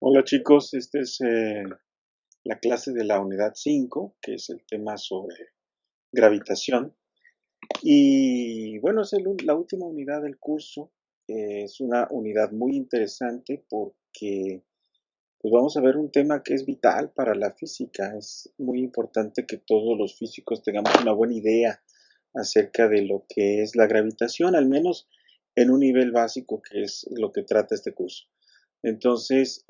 Hola chicos, esta es la clase de la unidad 5, que es el tema sobre gravitación. Y bueno, es la última unidad del curso. Es una unidad muy interesante porque pues vamos a ver un tema que es vital para la física. Es muy importante que todos los físicos tengamos una buena idea acerca de lo que es la gravitación, al menos en un nivel básico, que es lo que trata este curso. Entonces,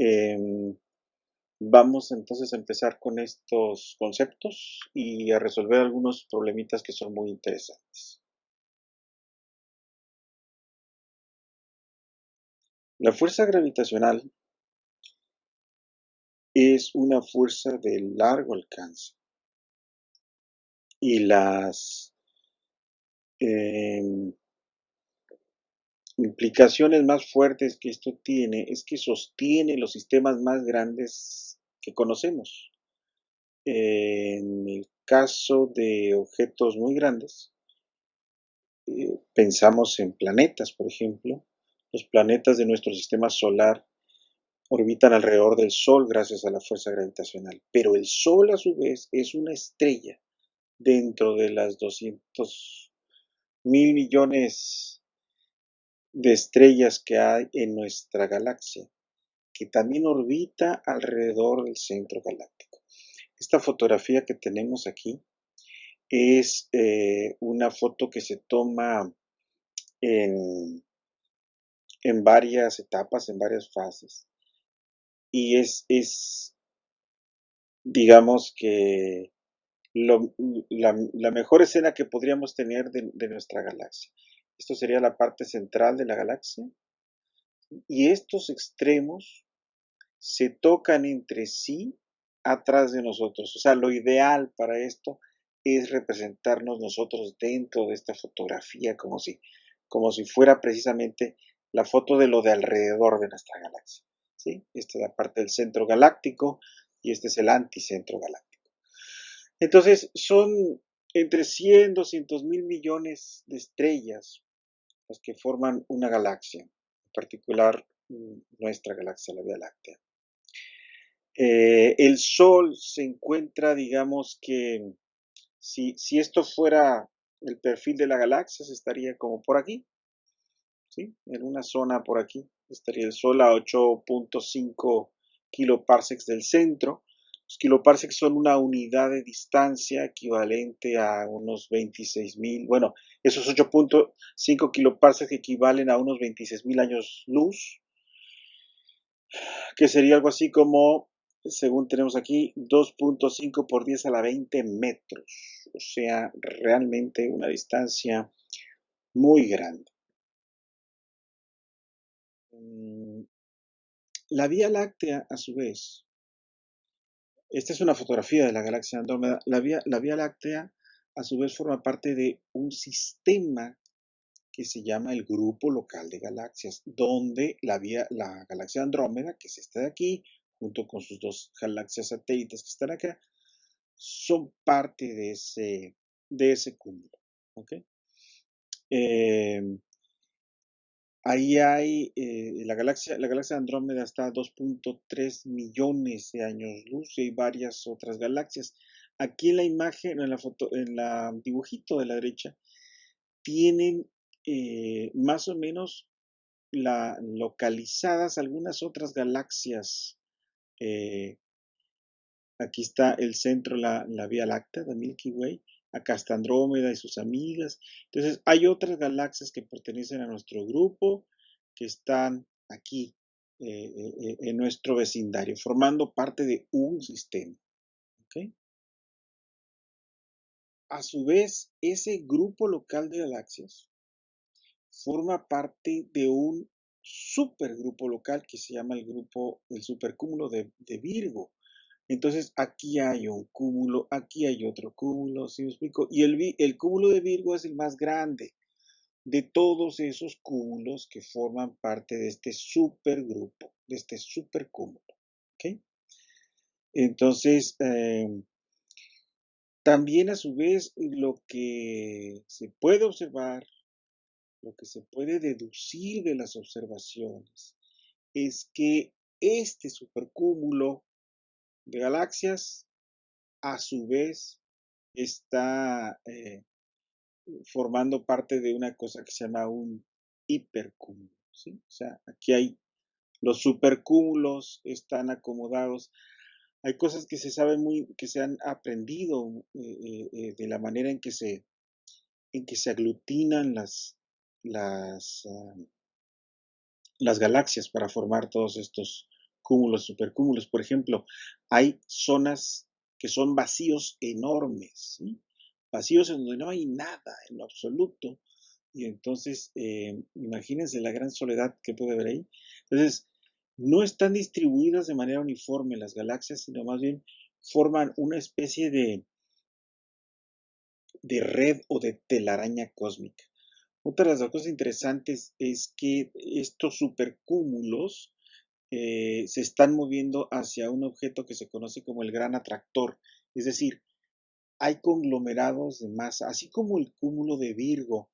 vamos entonces a empezar con estos conceptos y a resolver algunos problemitas que son muy interesantes. La fuerza gravitacional es una fuerza de largo alcance y las eh, implicaciones más fuertes que esto tiene es que sostiene los sistemas más grandes que conocemos. En el caso de objetos muy grandes, pensamos en planetas, por ejemplo. Los planetas de nuestro sistema solar orbitan alrededor del Sol gracias a la fuerza gravitacional, pero el Sol a su vez es una estrella dentro de las 200.000 millones de estrellas que hay en nuestra galaxia, que también orbita alrededor del centro galáctico. Esta fotografía que tenemos aquí es una foto que se toma en, en varias etapas, en varias fases, y es digamos que la mejor escena que podríamos tener de nuestra galaxia. Esto sería la parte central de la galaxia y estos extremos se tocan entre sí atrás de nosotros. O sea, lo ideal para esto es representarnos nosotros dentro de esta fotografía como si fuera precisamente la foto de lo de alrededor de nuestra galaxia. ¿Sí? Esta es la parte del centro galáctico y este es el anticentro galáctico. Entonces, son entre 100, 200 mil millones de estrellas las que forman una galaxia, en particular nuestra galaxia, la Vía Láctea. El Sol se encuentra, digamos que, si esto fuera el perfil de la galaxia, se estaría como por aquí, ¿sí? En una zona por aquí. Estaría el Sol a 8.5 kiloparsecs del centro. Los kiloparsecs son una unidad de distancia equivalente a unos 26.000, bueno, esos 8.5 kiloparsecs equivalen a unos 26.000 años luz, que sería algo así como, según tenemos aquí, 2.5 por 10 a la 20 metros. O sea, realmente una distancia muy grande. Mm, La Vía Láctea, a su vez, esta es una fotografía de la galaxia Andrómeda. La Vía Láctea, a su vez, forma parte de un sistema que se llama el Grupo Local de Galaxias, donde la galaxia Andrómeda, que es esta de aquí, junto con sus dos galaxias satélites que están acá, son parte de ese cúmulo. ¿Okay? Eh, Ahí hay, la galaxia Andrómeda está a 2.3 millones de años luz y hay varias otras galaxias. Aquí en la imagen, en la foto, en la dibujito de la derecha, tienen más o menos localizadas algunas otras galaxias. eh, Aquí está el centro, la Vía Láctea, la Milky Way. Acá está Andrómeda y sus amigas. Entonces, hay otras galaxias que pertenecen a nuestro grupo que están aquí en nuestro vecindario, formando parte de un sistema. ¿Ok? A su vez, ese grupo local de galaxias forma parte de un supergrupo local que se llama el supercúmulo de Virgo. Entonces, aquí hay un cúmulo, aquí hay otro cúmulo, ¿sí me explico? Y el cúmulo de Virgo es el más grande de todos esos cúmulos que forman parte de este supergrupo, de este supercúmulo. ¿Ok? Entonces, también a su vez, lo que se puede observar, lo que se puede deducir de las observaciones, es que este supercúmulo de galaxias a su vez está formando parte de una cosa que se llama un hipercúmulo, ¿sí? O sea, aquí hay los supercúmulos están acomodados. Hay cosas que se saben que se han aprendido de la manera en que se aglutinan las galaxias para formar todos estos cúmulos, supercúmulos. Por ejemplo, hay zonas que son vacíos enormes, ¿sí? Vacíos en donde no hay nada en lo absoluto. Y entonces, imagínense la gran soledad que puede haber ahí. Entonces, no están distribuidas de manera uniforme las galaxias, sino más bien forman una especie de red o de telaraña cósmica. Otra de las cosas interesantes es que estos supercúmulos se están moviendo hacia un objeto que se conoce como el gran atractor. Es decir, hay conglomerados de masa, así como el cúmulo de Virgo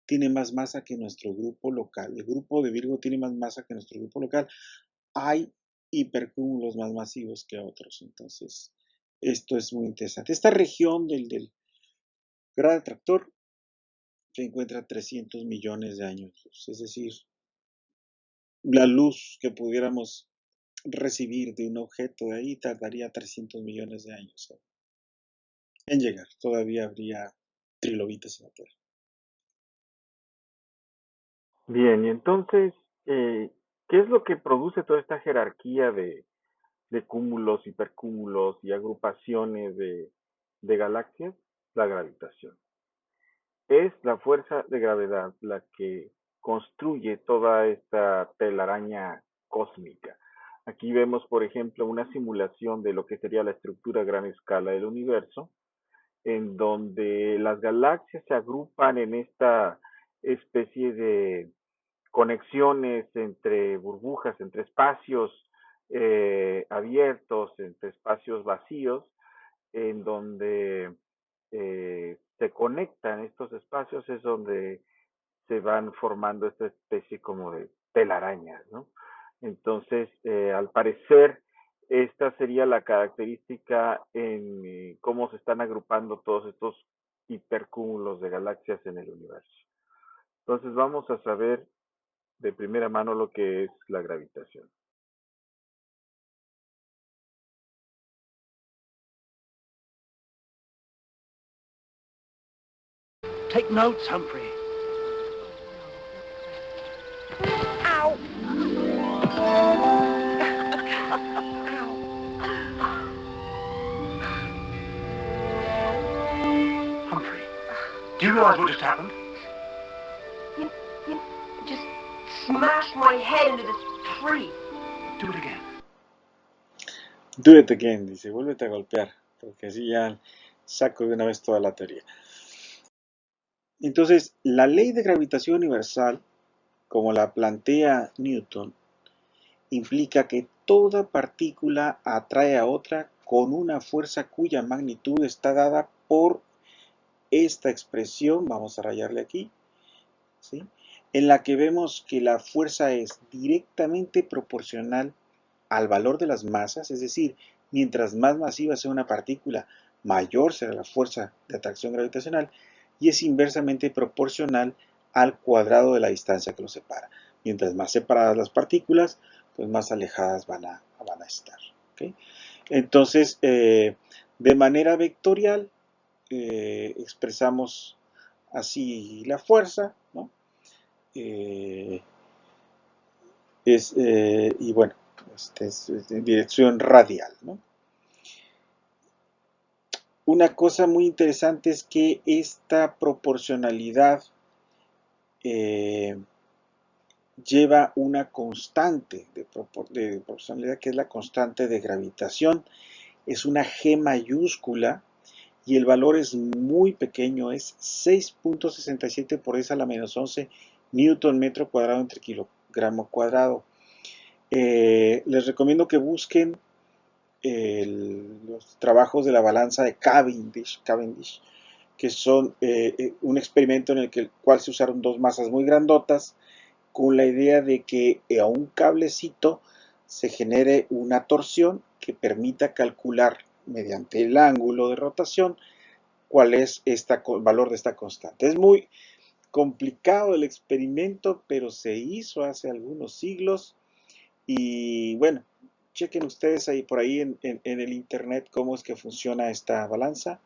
tiene más masa que nuestro grupo local, el grupo de Virgo tiene más masa que nuestro grupo local, hay hipercúmulos más masivos que otros. Entonces, esto es muy interesante. Esta región del gran atractor se encuentra a 300 millones de años luz, es decir, la luz que pudiéramos recibir de un objeto de ahí tardaría 300 millones de años en llegar. Todavía habría trilobites en la Tierra. Bien, y entonces, ¿qué es lo que produce toda esta jerarquía de cúmulos, hipercúmulos y agrupaciones de galaxias? La gravitación. Es la fuerza de gravedad la que construye toda esta telaraña cósmica. Aquí vemos, por ejemplo, una simulación de lo que sería la estructura a gran escala del universo, en donde las galaxias se agrupan en esta especie de conexiones entre burbujas, entre espacios abiertos, entre espacios vacíos, en donde se conectan estos espacios, es donde se van formando esta especie como de telarañas, ¿no? Entonces, al parecer, esta sería la característica en cómo se están agrupando todos estos hipercúmulos de galaxias en el universo. Entonces, vamos a saber de primera mano lo que es la gravitación. Take notes, Humphrey. Ow! Humphrey, do you realize what just happened? You just smashed my head into this tree. Do it again. Do it again, dice, vuélvete a golpear, porque así ya saco de una vez toda la teoría. Entonces, la ley de gravitación universal, como la plantea Newton, implica que toda partícula atrae a otra con una fuerza cuya magnitud está dada por esta expresión, vamos a rayarle aquí, ¿sí? En la que vemos que la fuerza es directamente proporcional al valor de las masas, es decir, mientras más masiva sea una partícula, mayor será la fuerza de atracción gravitacional, y es inversamente proporcional al cuadrado de la distancia que los separa. Mientras más separadas las partículas, pues más alejadas van a estar. ¿Okay? Entonces, de manera vectorial, expresamos así la fuerza, ¿no? Y bueno, es en dirección radial, ¿no? Una cosa muy interesante es que esta proporcionalidad lleva una constante de proporcionalidad que es la constante de gravitación. Es una G mayúscula y el valor es muy pequeño, es 6.67 por 10 a la menos 11 newton metro cuadrado entre kilogramo cuadrado. Les recomiendo que busquen los trabajos de la balanza de Cavendish, que son un experimento en el cual se usaron dos masas muy grandotas con la idea de que a un cablecito se genere una torsión que permita calcular mediante el ángulo de rotación cuál es el valor de esta constante. Es muy complicado el experimento, pero se hizo hace algunos siglos y bueno, chequen ustedes ahí por ahí en el internet cómo es que funciona esta balanza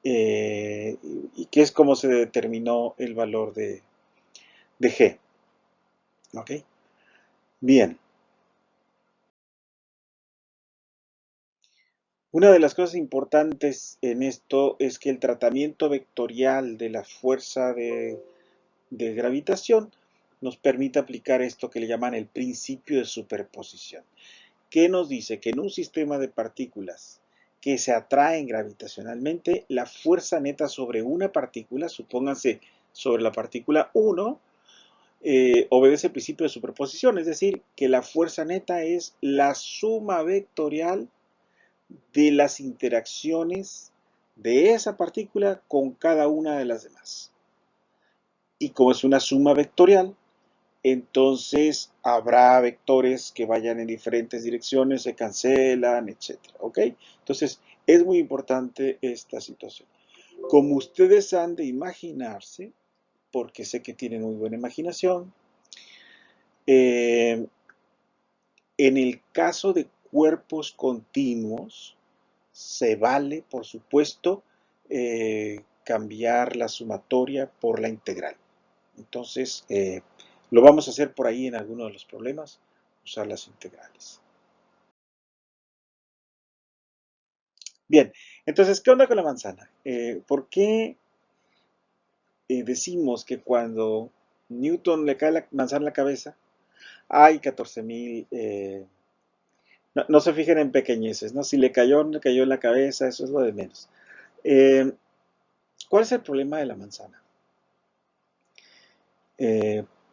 y qué es cómo se determinó el valor de G. ¿Ok? Bien. Una de las cosas importantes en esto es que el tratamiento vectorial de la fuerza de gravitación nos permite aplicar esto que le llaman el principio de superposición. ¿Qué nos dice? Que en un sistema de partículas que se atraen gravitacionalmente, la fuerza neta sobre una partícula, supónganse sobre la partícula 1, obedece el principio de superposición, es decir, que la fuerza neta es la suma vectorial de las interacciones de esa partícula con cada una de las demás. Y como es una suma vectorial, entonces habrá vectores que vayan en diferentes direcciones, se cancelan, etc. ¿Ok? Entonces es muy importante esta situación. Como ustedes han de imaginarse, porque sé que tienen muy buena imaginación, en el caso de cuerpos continuos, se vale, por supuesto, cambiar la sumatoria por la integral. Entonces, lo vamos a hacer por ahí en alguno de los problemas, usar las integrales. Bien, entonces, ¿qué onda con la manzana? ¿Por qué decimos que cuando Newton le cae la manzana en la cabeza, hay 14,000... no se fijen en pequeñeces, ¿no? Si le cayó, no le cayó en la cabeza, eso es lo de menos. ¿Cuál es el problema de la manzana?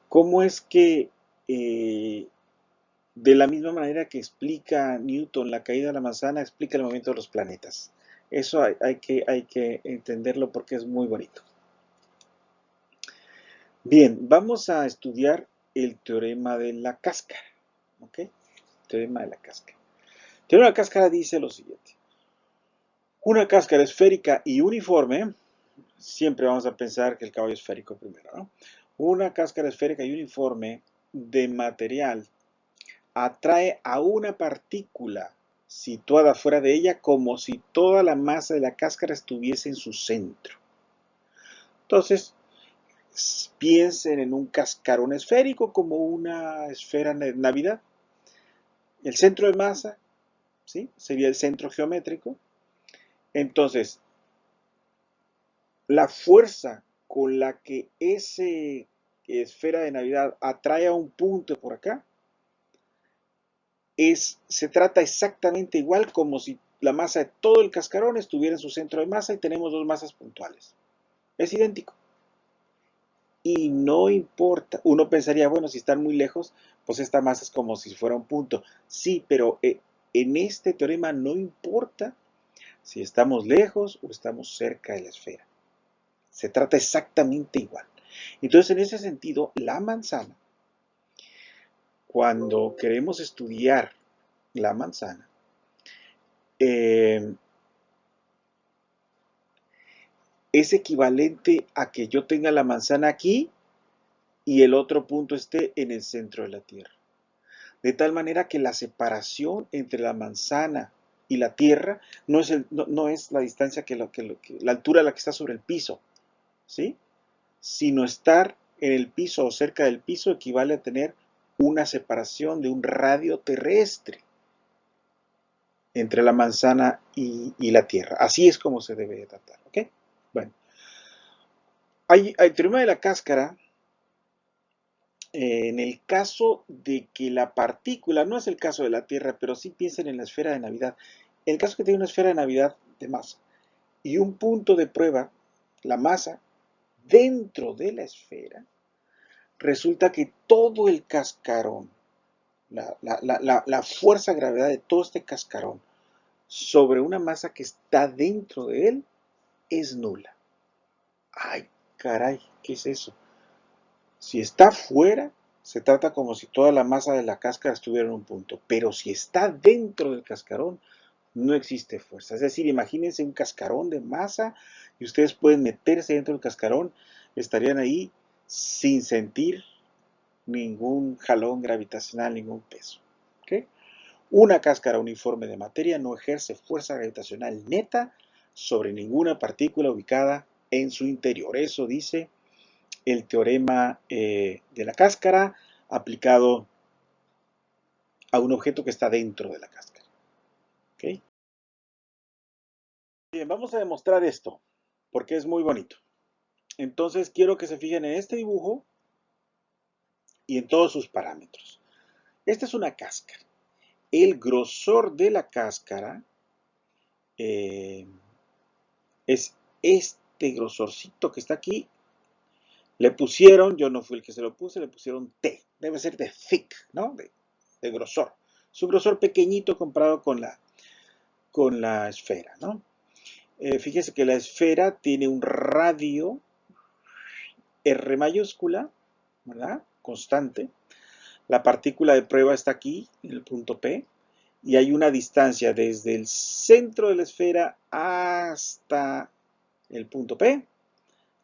¿Cómo es que de la misma manera que explica Newton la caída de la manzana, explica el movimiento de los planetas? Eso hay que entenderlo porque es muy bonito. Bien, vamos a estudiar el teorema de la cáscara. ¿Ok? Teorema de la cáscara. El teorema de la cáscara dice lo siguiente. Una cáscara esférica y uniforme, siempre vamos a pensar que el caballo esférico primero, ¿no? Una cáscara esférica y uniforme de material atrae a una partícula situada fuera de ella como si toda la masa de la cáscara estuviese en su centro. Entonces, piensen en un cascarón esférico como una esfera de Navidad. El centro de masa, ¿sí? Sería el centro geométrico. Entonces, la fuerza con la que esa esfera de Navidad atrae a un punto por acá, se trata exactamente igual como si la masa de todo el cascarón estuviera en su centro de masa y tenemos dos masas puntuales. Es idéntico. Y no importa, uno pensaría, bueno, si están muy lejos, pues esta masa es como si fuera un punto. Sí, pero en este teorema no importa si estamos lejos o estamos cerca de la esfera. Se trata exactamente igual. Entonces, en ese sentido, la manzana, cuando queremos estudiar la manzana, es equivalente a que yo tenga la manzana aquí y el otro punto esté en el centro de la Tierra. De tal manera que la separación entre la manzana y la Tierra no es la distancia la altura a la que está sobre el piso, ¿sí? Sino estar en el piso o cerca del piso equivale a tener una separación de un radio terrestre entre la manzana y la Tierra. Así es como se debe tratar, ¿ok? Bueno, el teorema de la cáscara, en el caso de que la partícula, no es el caso de la Tierra, pero sí piensen en la esfera de Navidad, en el caso que tiene una esfera de Navidad de masa y un punto de prueba, la masa, dentro de la esfera, resulta que todo el cascarón, la fuerza de gravedad de todo este cascarón sobre una masa que está dentro de él es nula. Ay, caray, ¿qué es eso? Si está fuera, Se trata como si toda la masa de la cáscara estuviera en un punto, pero si está dentro del cascarón, no existe fuerza. Es decir, imagínense un cascarón de masa y ustedes pueden meterse dentro del cascarón, estarían ahí sin sentir ningún jalón gravitacional, ningún peso. ¿Okay? Una cáscara uniforme de materia no ejerce fuerza gravitacional neta sobre ninguna partícula ubicada en su interior. Eso dice el teorema de la cáscara aplicado a un objeto que está dentro de la cáscara. ¿Okay? Bien, vamos a demostrar esto, porque es muy bonito. Entonces quiero que se fijen en este dibujo y en todos sus parámetros. Esta es una cáscara. El grosor de la cáscara es este grosorcito que está aquí. Le pusieron, yo no fui el que se lo puse, le pusieron T. Debe ser de thick, ¿no? De grosor. Es un grosor pequeñito comparado con la esfera, ¿no? Fíjense que la esfera tiene un radio R mayúscula, ¿verdad? Constante. La partícula de prueba está aquí, en el punto P, y hay una distancia desde el centro de la esfera hasta el punto P.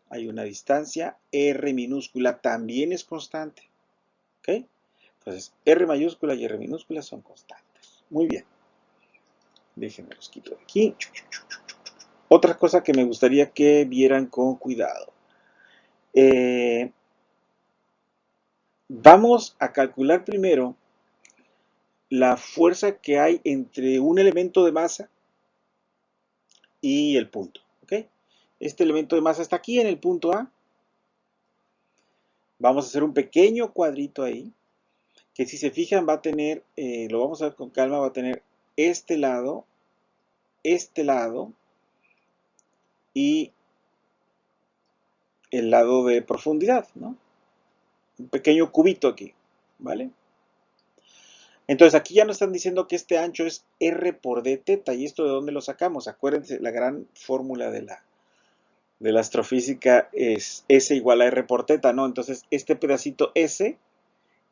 Hay una distancia R minúscula, también es constante. ¿Ok? Entonces, R mayúscula y R minúscula son constantes. Muy bien. Déjenme los quito de aquí. Otra cosa que me gustaría que vieran con cuidado. Vamos a calcular primero la fuerza que hay entre un elemento de masa y el punto. ¿Ok? Este elemento de masa está aquí en el punto A. Vamos a hacer un pequeño cuadrito ahí, que si se fijan va a tener, lo vamos a ver con calma, va a tener este lado y el lado de profundidad, ¿no? Un pequeño cubito aquí, ¿vale? Entonces aquí ya nos están diciendo que este ancho es R por D teta. ¿Y esto de dónde lo sacamos? Acuérdense, la gran fórmula de la astrofísica es S igual a R por teta, ¿no? Entonces este pedacito S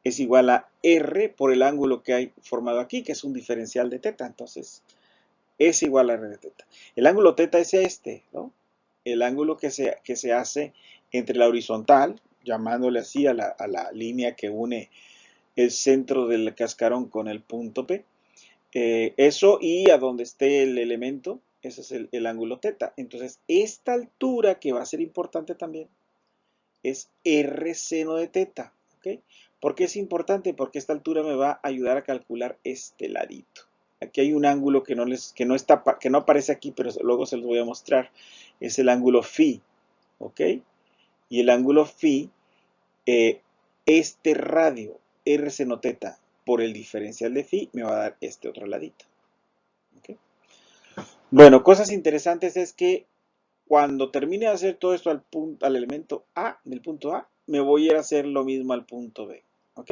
es igual a R por el ángulo que hay formado aquí, que es un diferencial de teta. Entonces S igual a R de teta. El ángulo teta es este, ¿no? El ángulo que se hace entre la horizontal, llamándole así a la línea que une el centro del cascarón con el punto P. Eso y a donde esté el elemento, ese es el ángulo teta. Entonces, esta altura, que va a ser importante también, es R seno de teta. ¿Okay? ¿Por qué es importante? Porque esta altura me va a ayudar a calcular este ladito. Aquí hay un ángulo que no aparece aquí, pero luego se los voy a mostrar. Es el ángulo phi. ¿Ok? Y el ángulo phi, este radio, R seno teta, por el diferencial de phi, me va a dar este otro ladito. ¿Okay? Bueno, cosas interesantes es que cuando termine de hacer todo esto al elemento A, del punto A, me voy a ir a hacer lo mismo al punto B. ¿Ok?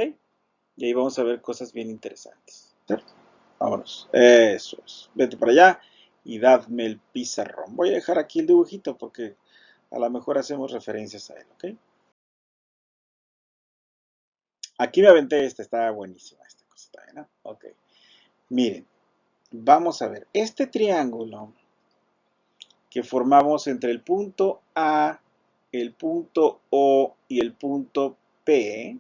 Y ahí vamos a ver cosas bien interesantes. ¿Cierto? Vámonos. Eso es. Vete para allá y dadme el pizarrón. Voy a dejar aquí el dibujito porque a lo mejor hacemos referencias a él. ¿Ok? Aquí me aventé estaba buenísima esta cosita, ¿no? Ok. Miren, vamos a ver. Este triángulo que formamos entre el punto A, el punto O y el punto P,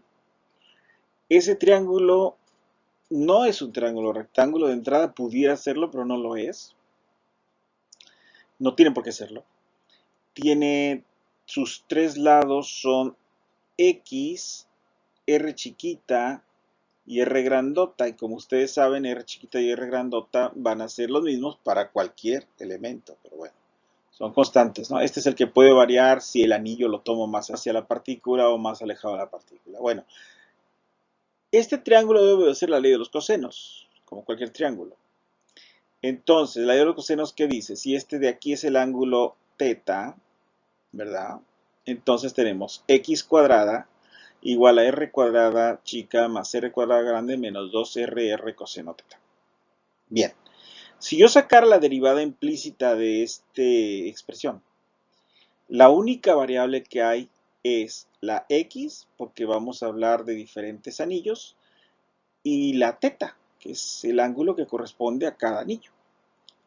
ese triángulo no es un triángulo rectángulo. De entrada pudiera serlo, pero no lo es. No tiene por qué serlo. Tiene sus tres lados son X, R chiquita y R grandota. Y como ustedes saben, R chiquita y R grandota van a ser los mismos para cualquier elemento. Pero bueno, son constantes, ¿no? Este es el que puede variar si el anillo lo tomo más hacia la partícula o más alejado de la partícula. Bueno, este triángulo debe obedecer la ley de los cosenos, como cualquier triángulo. Entonces, la ley de los cosenos, ¿qué dice? Si este de aquí es el ángulo teta, ¿verdad? Entonces tenemos x cuadrada igual a r cuadrada chica más r cuadrada grande menos 2r coseno teta. Bien, si yo sacara la derivada implícita de esta expresión, la única variable que hay es la X, porque vamos a hablar de diferentes anillos, y la teta, que es el ángulo que corresponde a cada anillo.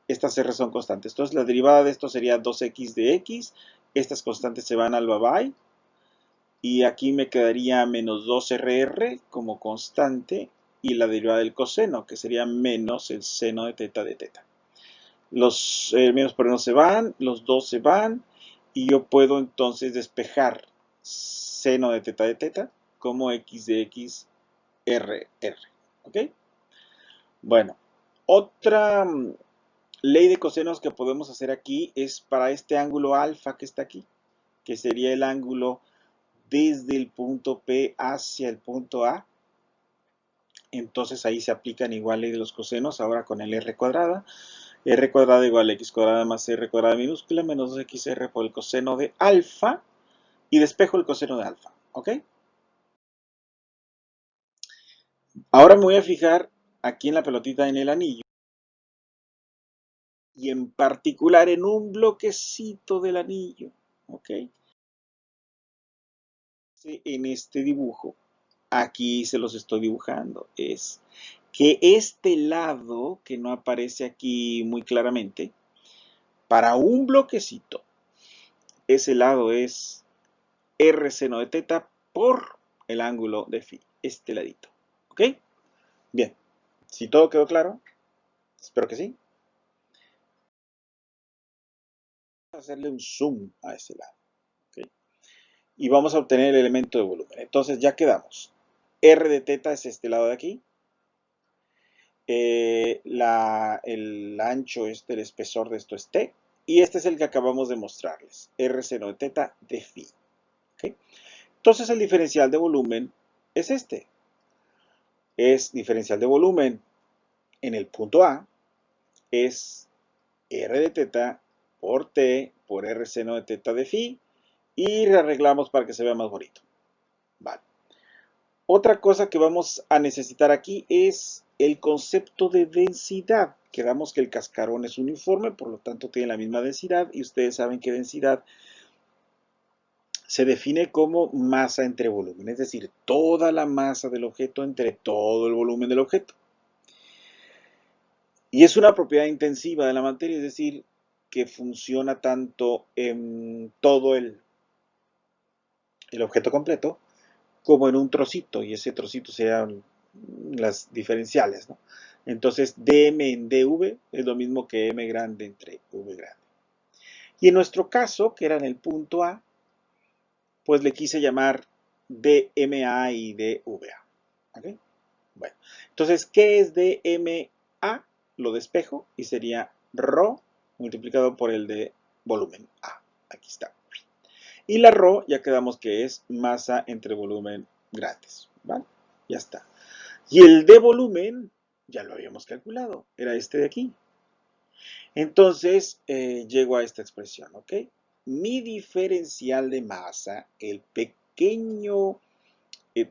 Estas R son constantes. Entonces la derivada de esto sería 2x de x. Estas constantes se van al bye-bye. Y aquí me quedaría menos 2RR como constante. Y la derivada del coseno, que sería menos el seno de teta de teta. Los menos por menos se van, los 2 se van. Y yo puedo entonces despejar seno de teta como x de x RR. ¿Ok? Bueno, otra ley de cosenos que podemos hacer aquí es para este ángulo alfa que está aquí, que sería el ángulo desde el punto P hacia el punto A. Entonces ahí se aplican igual ley de los cosenos, ahora con el R cuadrada. R cuadrada igual a X cuadrada más R cuadrada minúscula menos 2XR por el coseno de alfa. Y despejo el coseno de alfa, ¿ok? Ahora me voy a fijar aquí en la pelotita en el anillo. Y en particular en un bloquecito del anillo, ¿ok? En este dibujo, aquí se los estoy dibujando, es que este lado, que no aparece aquí muy claramente, para un bloquecito, ese lado es R seno de teta por el ángulo de phi, este ladito, ¿ok? Bien, si todo quedó claro, espero que sí. Vamos a hacerle un zoom a ese lado, ¿ok? Y vamos a obtener el elemento de volumen. Entonces ya quedamos. R de teta es este lado de aquí. El ancho el espesor de esto es T. Y este es el que acabamos de mostrarles. R seno de teta de phi. ¿Okay? Entonces el diferencial de volumen es este. Es diferencial de volumen en el punto A. Es R de teta por T por R seno de teta de phi. Y rearreglamos para que se vea más bonito. Vale. Otra cosa que vamos a necesitar aquí es el concepto de densidad. Quedamos que el cascarón es uniforme, por lo tanto tiene la misma densidad y ustedes saben que densidad se define como masa entre volumen, es decir, toda la masa del objeto entre todo el volumen del objeto. Y es una propiedad intensiva de la materia, es decir, que funciona tanto en todo el objeto completo como en un trocito, y ese trocito sean las diferenciales, ¿no? Entonces, dm en dv es lo mismo que m grande entre v grande. Y en nuestro caso, que era en el punto A, pues le quise llamar dma y dva. ¿Ok? Bueno, entonces, ¿qué es dma? Lo despejo y sería ρ multiplicado por el de volumen A. Aquí está. Y la ρ ya quedamos que es masa entre volumen grandes. ¿Vale? Ya está. Y el de volumen ya lo habíamos calculado. Era este de aquí. Entonces, llego a esta expresión, ¿ok? Mi diferencial de masa, el pequeño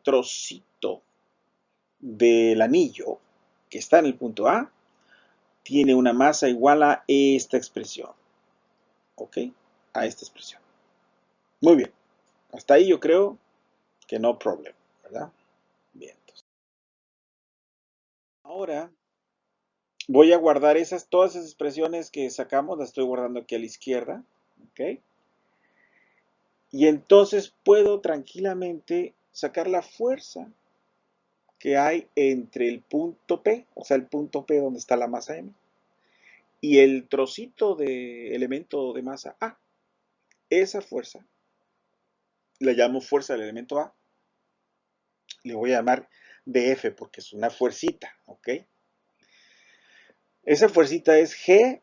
trocito del anillo que está en el punto A, tiene una masa igual a esta expresión. ¿Ok? A esta expresión. Muy bien. Hasta ahí yo creo que no problem, ¿verdad? Bien. Entonces. Ahora voy a guardar todas esas expresiones que sacamos, las estoy guardando aquí a la izquierda. ¿Ok? Y entonces puedo tranquilamente sacar la fuerza que hay entre el punto P, o sea, el punto P donde está la masa M, y el trocito de elemento de masa A. Esa fuerza la llamo fuerza del elemento A. Le voy a llamar dF porque es una fuercita, ¿ok? Esa fuercita es G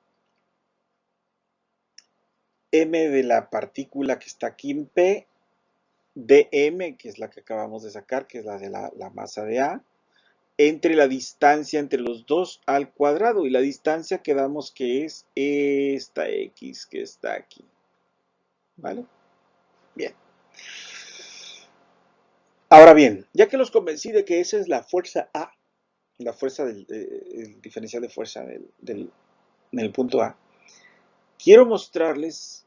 M de la partícula que está aquí en P, dm, que es la que acabamos de sacar, que es la de la masa de A, entre la distancia entre los dos al cuadrado, y la distancia quedamos que es esta X que está aquí. ¿Vale? Bien. Ahora bien, ya que los convencí de que esa es la fuerza A, la fuerza el diferencial de fuerza en el punto A, quiero mostrarles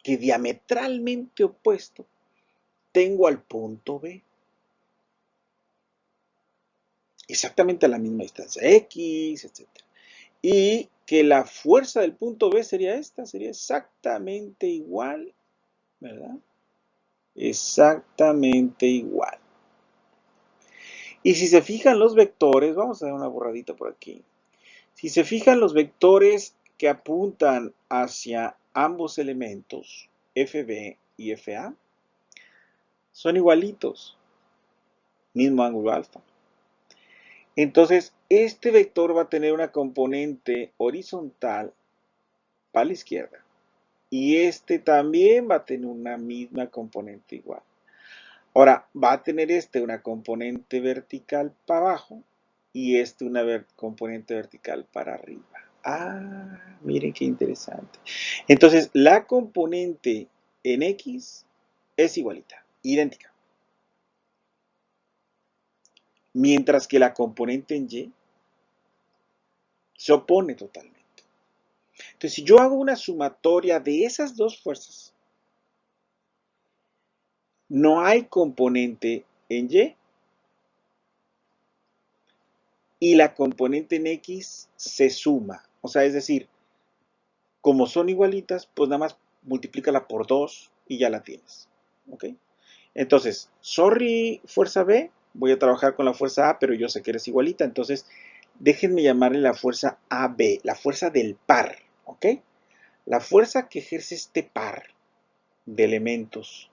que diametralmente opuesto tengo al punto B. Exactamente a la misma distancia X, etc. Y que la fuerza del punto B sería esta, sería exactamente igual, ¿verdad? Exactamente igual. Y si se fijan los vectores, vamos a dar una borradita por aquí. Si se fijan los vectores que apuntan hacia ambos elementos, FB y FA, son igualitos, mismo ángulo alfa. Entonces, este vector va a tener una componente horizontal para la izquierda y este también va a tener una misma componente igual. Ahora, va a tener una componente vertical para abajo y una componente vertical para arriba. Ah, miren qué interesante. Entonces, la componente en X es igualita, idéntica. Mientras que la componente en Y se opone totalmente. Entonces, si yo hago una sumatoria de esas dos fuerzas, no hay componente en Y la componente en X se suma. O sea, es decir, como son igualitas, pues nada más multiplícala por 2 y ya la tienes. ¿Ok? Entonces, sorry, fuerza B, voy a trabajar con la fuerza A, pero yo sé que eres igualita. Entonces, déjenme llamarle la fuerza AB, la fuerza del par. ¿Ok? La fuerza que ejerce este par de elementos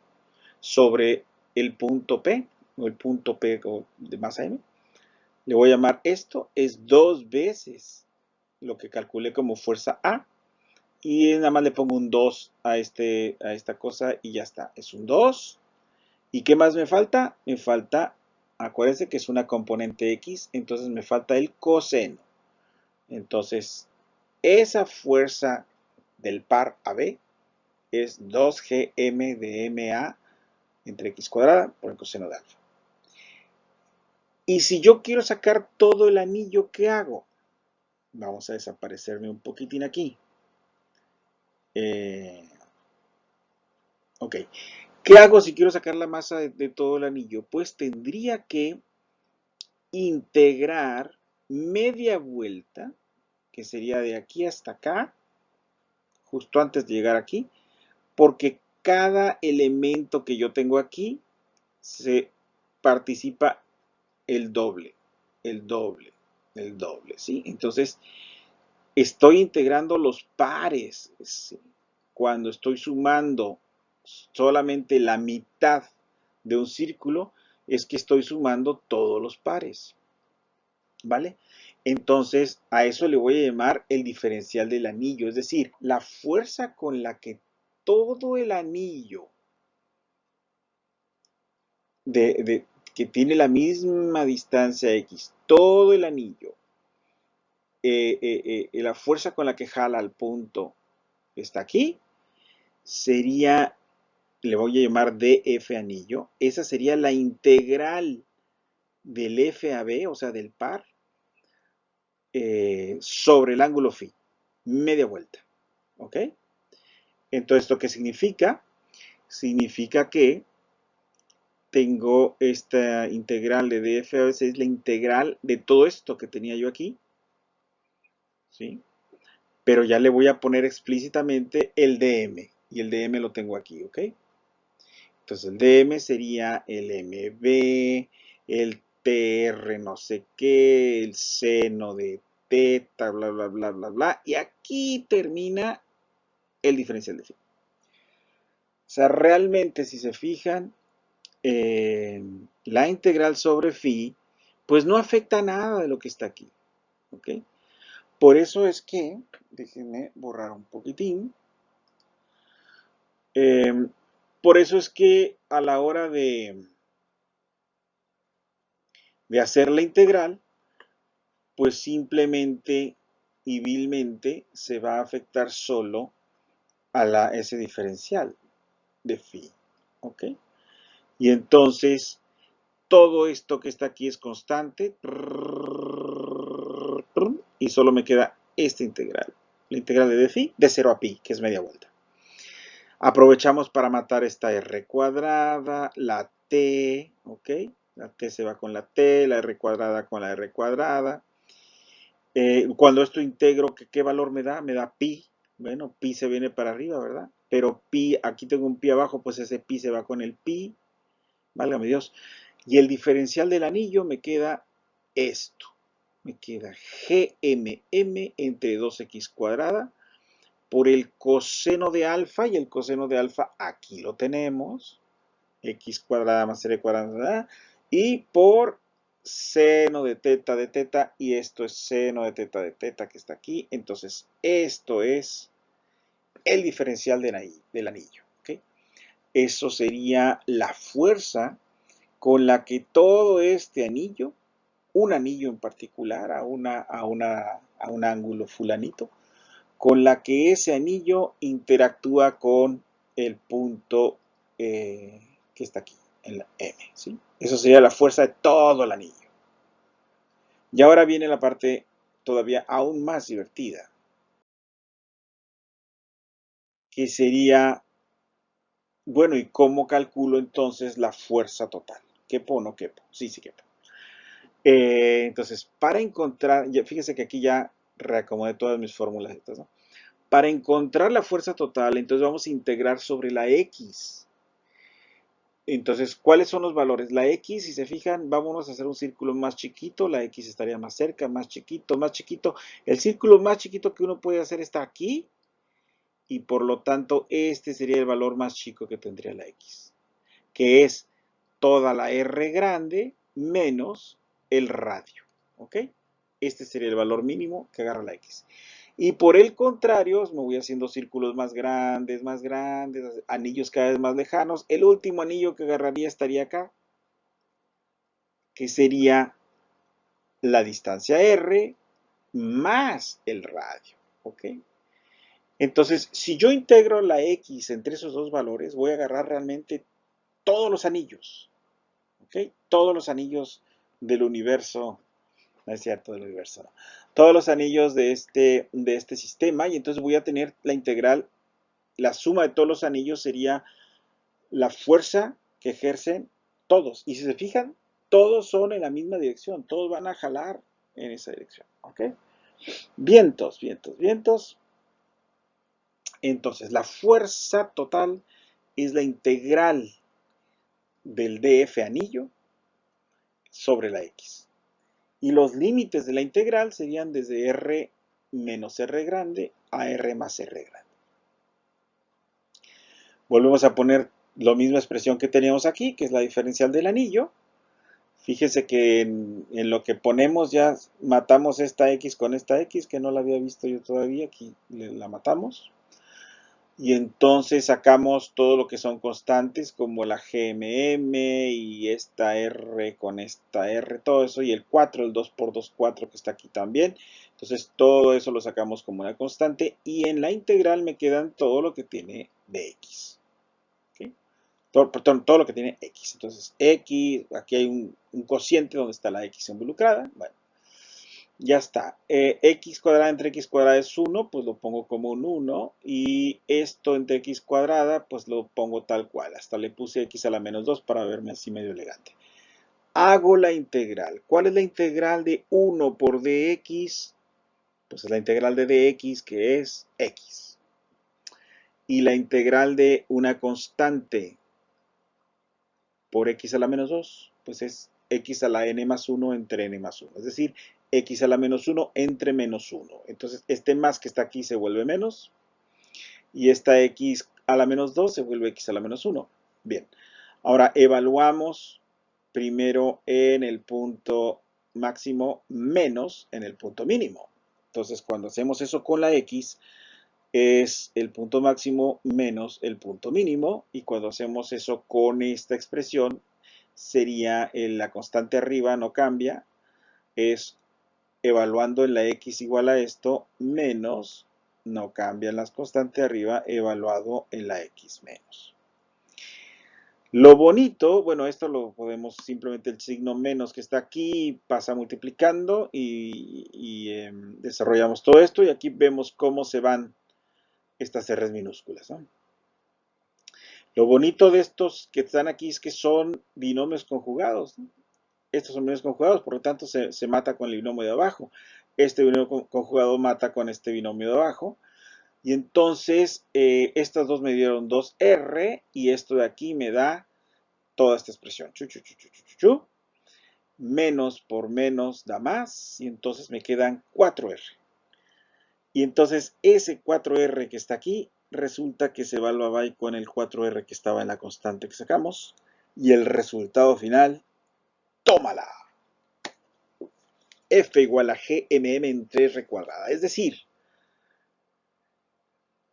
sobre el punto P, o el punto P de masa M, le voy a llamar esto, es 2 veces lo que calculé como fuerza A, y nada más le pongo un 2 a esta cosa y ya está, es un 2. ¿Y qué más me falta? Me falta, acuérdense que es una componente X, entonces me falta el coseno. Entonces, esa fuerza del par AB es 2gm de ma entre x cuadrada por el coseno de alfa. Y si yo quiero sacar todo el anillo, ¿qué hago? Vamos a desaparecerme un poquitín aquí. Ok. ¿Qué hago si quiero sacar la masa de todo el anillo? Pues tendría que integrar media vuelta, que sería de aquí hasta acá, justo antes de llegar aquí, porque cada elemento que yo tengo aquí se participa el doble, el doble, el doble, ¿sí? Entonces, estoy integrando los pares, ¿sí? Cuando estoy sumando solamente la mitad de un círculo, es que estoy sumando todos los pares, ¿vale? Entonces, a eso le voy a llamar el diferencial del anillo, es decir, la fuerza con la que todo el anillo que tiene la misma distancia X, todo el anillo, la fuerza con la que jala al punto está aquí, sería, le voy a llamar dF anillo, esa sería la integral del F a B, o sea, del par, sobre el ángulo phi, media vuelta, ¿ok? Entonces, ¿esto qué significa? Significa que tengo esta integral de df a B, es la integral de todo esto que tenía yo aquí, ¿sí? Pero ya le voy a poner explícitamente el dm, y el dm lo tengo aquí, ¿ok? Entonces el dm sería el mb, el tr no sé qué, el seno de teta, bla, bla, bla, bla, bla, y aquí termina el diferencial de phi. O sea, realmente si se fijan, la integral sobre phi, pues no afecta nada de lo que está aquí, ¿ok? Por eso es que, déjenme borrar un poquitín, por eso es que a la hora de hacer la integral, pues simplemente y vilmente se va a afectar solo a ese diferencial de phi, ¿ok? Y entonces todo esto que está aquí es constante y solo me queda esta integral, la integral de phi de 0 a pi, que es media vuelta. Aprovechamos para matar esta R cuadrada, la T, ¿ok? La T se va con la T, la R cuadrada con la R cuadrada. Cuando esto integro, ¿qué valor me da? Me da pi. Bueno, pi se viene para arriba, ¿verdad? Pero pi, aquí tengo un pi abajo, pues ese pi se va con el pi. Válgame Dios. Y el diferencial del anillo me queda esto. Me queda GMM entre 2x cuadrada por el coseno de alfa, y el coseno de alfa aquí lo tenemos, x cuadrada más r cuadrada, y por seno de teta, y esto es seno de teta que está aquí. Entonces esto es el diferencial del anillo. ¿Okay? Eso sería la fuerza con la que todo este anillo, un anillo en particular, a un ángulo fulanito, con la que ese anillo interactúa con el punto que está aquí, en la M. ¿Sí? Eso sería la fuerza de todo el anillo. Y ahora viene la parte todavía aún más divertida, que sería, bueno, ¿y cómo calculo entonces la fuerza total? ¿Quepo o no quepo? Sí, sí quepo. Entonces, para encontrar, fíjese que aquí ya reacomodé todas mis fórmulas estas, ¿no? Para encontrar la fuerza total, entonces vamos a integrar sobre la X. Entonces, ¿cuáles son los valores? La X, si se fijan, vámonos a hacer un círculo más chiquito. La X estaría más cerca, más chiquito, más chiquito. El círculo más chiquito que uno puede hacer está aquí. Y por lo tanto, este sería el valor más chico que tendría la X. Que es toda la R grande menos el radio. ¿Ok? Este sería el valor mínimo que agarra la X. Y por el contrario, me voy haciendo círculos más grandes, anillos cada vez más lejanos. El último anillo que agarraría estaría acá, que sería la distancia R más el radio. ¿Ok? Entonces, si yo integro la X entre esos dos valores, voy a agarrar realmente todos los anillos. ¿Ok? Todos los anillos del universo. No es cierto, del universo, no. Todos los anillos de este sistema, y entonces voy a tener la integral. La suma de todos los anillos sería la fuerza que ejercen todos. Y si se fijan, todos son en la misma dirección. Todos van a jalar en esa dirección. ¿Ok? Vientos, vientos, vientos. Entonces, la fuerza total es la integral del DF anillo sobre la X. Y los límites de la integral serían desde R menos R grande a R más R grande. Volvemos a poner la misma expresión que teníamos aquí, que es la diferencial del anillo. Fíjese que en lo que ponemos ya matamos esta X con esta X, que no la había visto yo todavía, aquí la matamos. Y entonces sacamos todo lo que son constantes, como la GMM y esta R con esta R, todo eso, y el 4, el 2 por 2, 4 que está aquí también. Entonces todo eso lo sacamos como una constante, y en la integral me quedan todo lo que tiene de X. ¿Okay? Todo lo que tiene X. Entonces X, aquí hay un cociente donde está la X involucrada. Bueno, ya está. X cuadrada entre X cuadrada es 1, pues lo pongo como un 1. Y esto entre X cuadrada, pues lo pongo tal cual. Hasta le puse X a la menos 2 para verme así medio elegante. Hago la integral. ¿Cuál es la integral de 1 por dx? Pues es la integral de dx, que es X. Y la integral de una constante por X a la menos 2, pues es X a la n más 1 entre n más 1. Es decir, X a la menos 1 entre menos 1. Entonces, este más que está aquí se vuelve menos. Y esta X a la menos 2 se vuelve X a la menos 1. Bien. Ahora, evaluamos primero en el punto máximo menos en el punto mínimo. Entonces, cuando hacemos eso con la X, es el punto máximo menos el punto mínimo, y cuando hacemos eso con esta expresión sería la constante arriba no cambia, es evaluando en la X igual a esto menos, no cambian las constantes arriba, evaluado en la X menos. Lo bonito, bueno, esto lo podemos simplemente el signo menos que está aquí pasa multiplicando y desarrollamos todo esto, y aquí vemos cómo se van estas R's minúsculas, ¿no? Lo bonito de estos que están aquí es que son binomios conjugados, ¿no? Estos son binomios conjugados, por lo tanto se mata con el binomio de abajo. Este binomio conjugado mata con este binomio de abajo. Y entonces estas dos me dieron 2R y esto de aquí me da toda esta expresión. Menos por menos da más y entonces me quedan 4R. Y entonces ese 4R que está aquí resulta que se va al bye con el 4R que estaba en la constante que sacamos. Y el resultado final, tómala. F igual a GMM en 3R cuadrada. Es decir,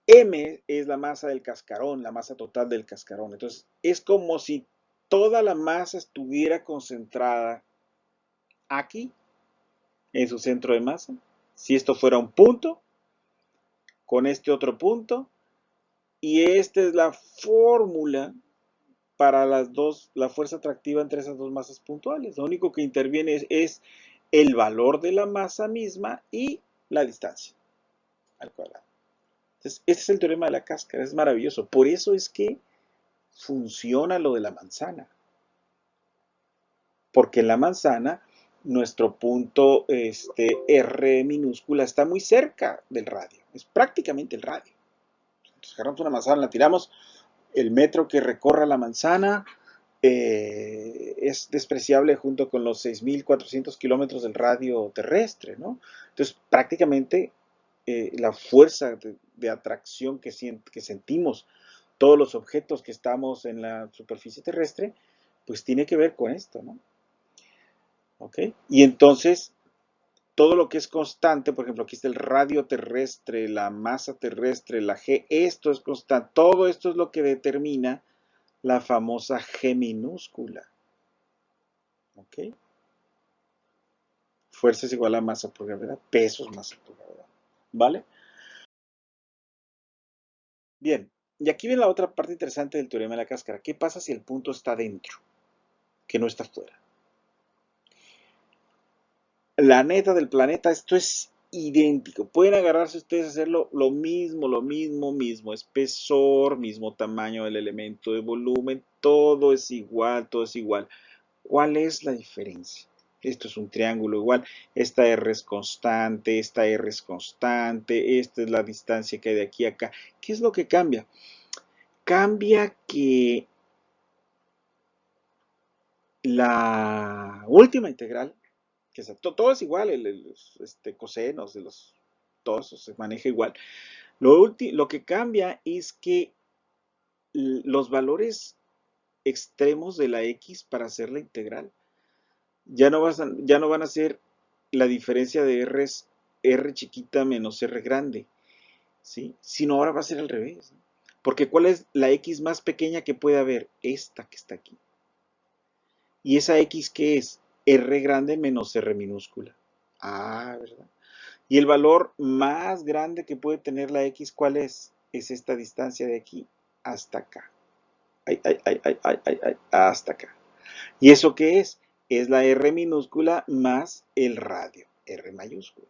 M es la masa del cascarón, la masa total del cascarón. Entonces, es como si toda la masa estuviera concentrada aquí, en su centro de masa. Si esto fuera un punto, con este otro punto, y esta es la fórmula para la fuerza atractiva entre esas dos masas puntuales. Lo único que interviene es el valor de la masa misma y la distancia al cuadrado. Entonces, este es el teorema de la cáscara, es maravilloso. Por eso es que funciona lo de la manzana. Porque en la manzana nuestro punto R minúscula está muy cerca del radio. Es prácticamente el radio. Entonces agarramos una manzana, la tiramos, el metro que recorra la manzana es despreciable junto con los 6.400 kilómetros del radio terrestre, ¿no? Entonces prácticamente la fuerza de atracción que sentimos todos los objetos que estamos en la superficie terrestre, pues tiene que ver con esto, ¿no? ¿Ok? Y entonces, todo lo que es constante, por ejemplo, aquí está el radio terrestre, la masa terrestre, la G, esto es constante, todo esto es lo que determina la famosa G minúscula. ¿Ok? Fuerza es igual a masa por gravedad, peso es masa por gravedad. ¿Vale? Bien, y aquí viene la otra parte interesante del teorema de la cáscara. ¿Qué pasa si el punto está dentro, que no está fuera? La neta del planeta, esto es idéntico. Pueden agarrarse ustedes a hacerlo lo mismo. Espesor, mismo tamaño del elemento de volumen, todo es igual, todo es igual. ¿Cuál es la diferencia? Esto es un triángulo igual. Esta R es constante, esta R es constante, esta es la distancia que hay de aquí a acá. ¿Qué es lo que cambia? Cambia que la última integral, que todo es igual, cosenos de todo eso se maneja igual. Lo que cambia es que los valores extremos de la x para hacer la integral ya no van a ser la diferencia de r chiquita menos r grande, ¿sí? Sino ahora va a ser al revés, ¿no? Porque ¿cuál es la x más pequeña que puede haber? Esta que está aquí. ¿Y esa x qué es? R grande menos r minúscula. Ah, ¿verdad? Y el valor más grande que puede tener la x, ¿cuál es? Es esta distancia de aquí hasta acá. Hasta acá. ¿Y eso qué es? Es la R minúscula más el radio, R mayúscula.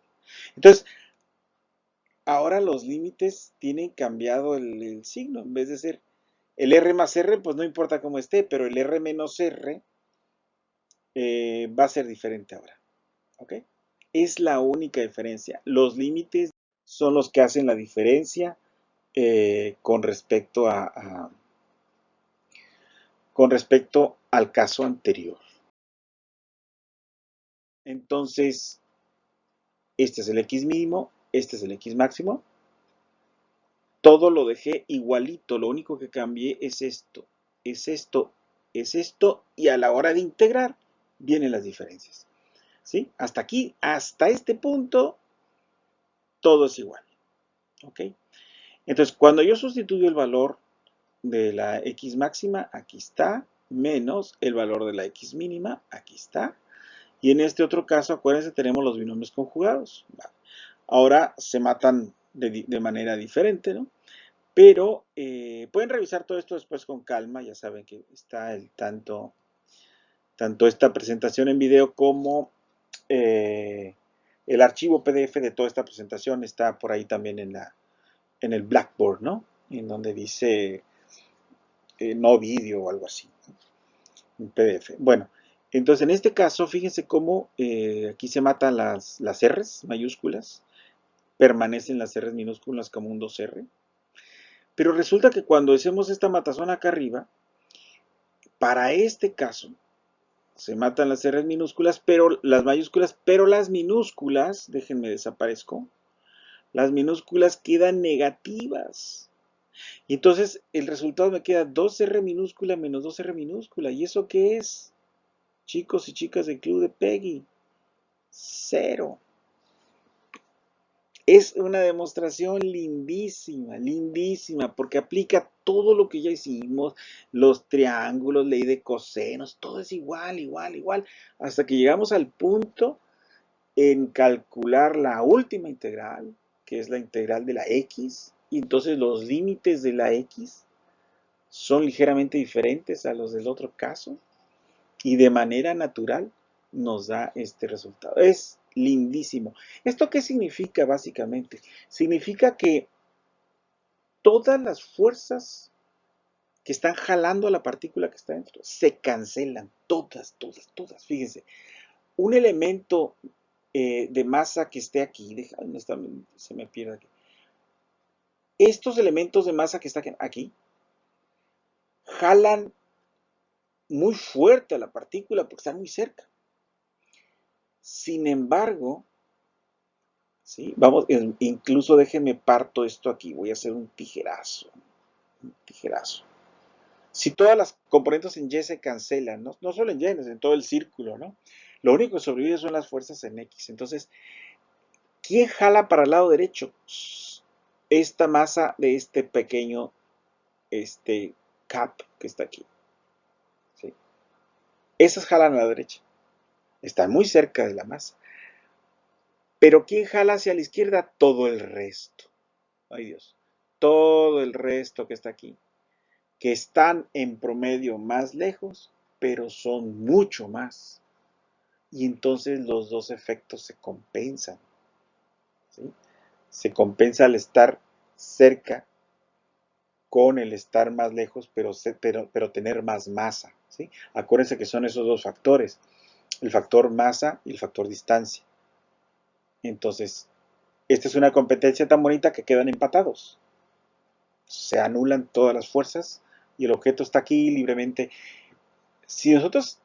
Entonces, ahora los límites tienen cambiado el signo. En vez de ser el R más R, pues no importa cómo esté, pero el R menos R va a ser diferente ahora. ¿Ok? Es la única diferencia. Los límites son los que hacen la diferencia con respecto con respecto al caso anterior. Entonces, este es el x mínimo, este es el x máximo. Todo lo dejé igualito, lo único que cambié es esto, es esto, es esto, y a la hora de integrar vienen las diferencias. ¿Sí? Hasta aquí, hasta este punto, todo es igual. ¿Ok? Entonces, cuando yo sustituyo el valor de la x máxima, aquí está, menos el valor de la x mínima, aquí está. Y en este otro caso, acuérdense, tenemos los binomios conjugados. Vale. Ahora se matan de manera diferente, ¿no? Pero pueden revisar todo esto después con calma. Ya saben que está tanto esta presentación en video como el archivo PDF de toda esta presentación está por ahí también en el Blackboard, ¿no? En donde dice no vídeo o algo así, ¿no? Un PDF. Bueno, entonces en este caso, fíjense cómo aquí se matan las R's mayúsculas, permanecen las R's minúsculas como un 2R, pero resulta que cuando hacemos esta matazón acá arriba, para este caso, se matan las R's minúsculas, pero las mayúsculas, pero las minúsculas, déjenme desaparezco, las minúsculas quedan negativas. Y entonces el resultado me queda 2R minúscula menos 2R minúscula. ¿Y eso qué es? Chicos y chicas del club de Peggy, 0. Es una demostración lindísima, lindísima, porque aplica todo lo que ya hicimos, los triángulos, ley de cosenos, todo es igual, igual, igual, hasta que llegamos al punto en calcular la última integral, que es la integral de la x, y entonces los límites de la x son ligeramente diferentes a los del otro caso, y de manera natural nos da este resultado. Es lindísimo. ¿Esto qué significa básicamente? Significa que todas las fuerzas que están jalando a la partícula que está dentro se cancelan, todas, todas, todas. Fíjense, un elemento de masa que esté aquí, se me pierde aquí. Estos elementos de masa que están aquí jalan muy fuerte a la partícula porque están muy cerca. Sin embargo, ¿sí? Vamos, incluso déjenme parto esto aquí, voy a hacer un tijerazo, un tijerazo. Si todas las componentes en Y se cancelan, no solo en Y, en todo el círculo, ¿no? Lo único que sobrevive son las fuerzas en X. Entonces, ¿quién jala para el lado derecho? Esta masa de este pequeño cap que está aquí. ¿Sí? Esas jalan a la derecha. Están muy cerca de la masa. Pero ¿quién jala hacia la izquierda? Todo el resto. Ay Dios. Todo el resto que está aquí. Que están en promedio más lejos, pero son mucho más. Y entonces los dos efectos se compensan. ¿Sí? Se compensa al estar cerca con el estar más lejos, pero tener más masa. ¿Sí? Acuérdense que son esos dos factores, el factor masa y el factor distancia. Entonces, esta es una competencia tan bonita que quedan empatados. Se anulan todas las fuerzas y el objeto está aquí libremente. Si nosotros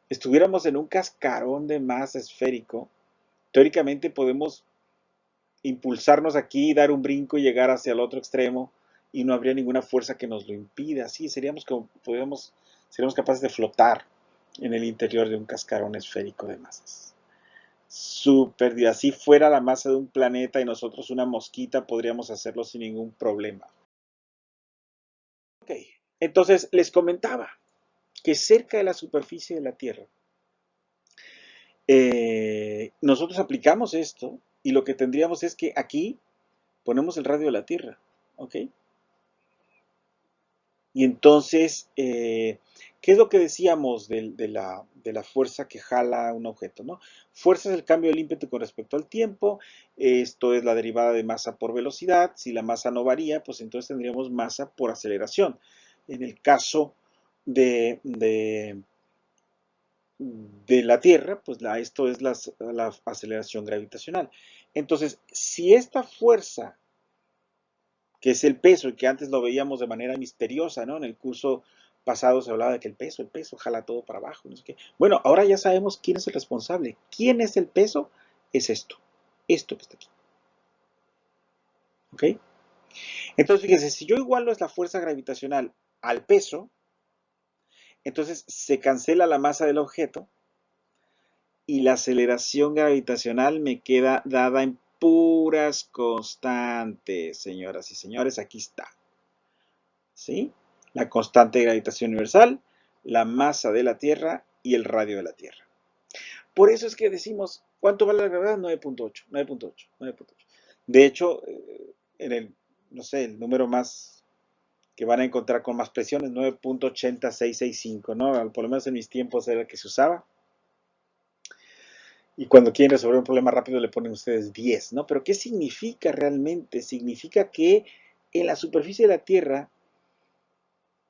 estuviéramos en un cascarón de masa esférico, teóricamente podemos impulsarnos aquí, dar un brinco y llegar hacia el otro extremo y no habría ninguna fuerza que nos lo impida. Sí, seríamos capaces de flotar en el interior de un cascarón esférico de masas. Súper, así fuera la masa de un planeta y nosotros una mosquita, podríamos hacerlo sin ningún problema. Ok, entonces les comentaba que cerca de la superficie de la Tierra, nosotros aplicamos esto y lo que tendríamos es que aquí ponemos el radio de la Tierra, ¿ok? Y entonces, ¿qué es lo que decíamos de la fuerza que jala un objeto, ¿no? Fuerza es el cambio del ímpetu con respecto al tiempo, esto es la derivada de masa por velocidad, si la masa no varía, pues entonces tendríamos masa por aceleración. En el caso de la Tierra, pues esto es la aceleración gravitacional. Entonces, si esta fuerza, que es el peso, y que antes lo veíamos de manera misteriosa, ¿no? En el curso pasado se hablaba de que el peso jala todo para abajo, no sé qué. Bueno, ahora ya sabemos quién es el responsable. ¿Quién es el peso? Es esto que está aquí. ¿Ok? Entonces, fíjense, si yo igualo es la fuerza gravitacional al peso, entonces se cancela la masa del objeto y la aceleración gravitacional me queda dada en puras constantes, señoras y señores, aquí está. ¿Sí? La constante de gravitación universal, la masa de la Tierra y el radio de la Tierra. Por eso es que decimos, ¿cuánto vale la gravedad? 9.8, 9.8, 9.8. De hecho, en el, no sé, el número más que van a encontrar con más presión es 9.80665, ¿no? Por lo menos en mis tiempos era el que se usaba. Y cuando quieren resolver un problema rápido le ponen ustedes 10, ¿no? Pero ¿qué significa realmente? Significa que en la superficie de la Tierra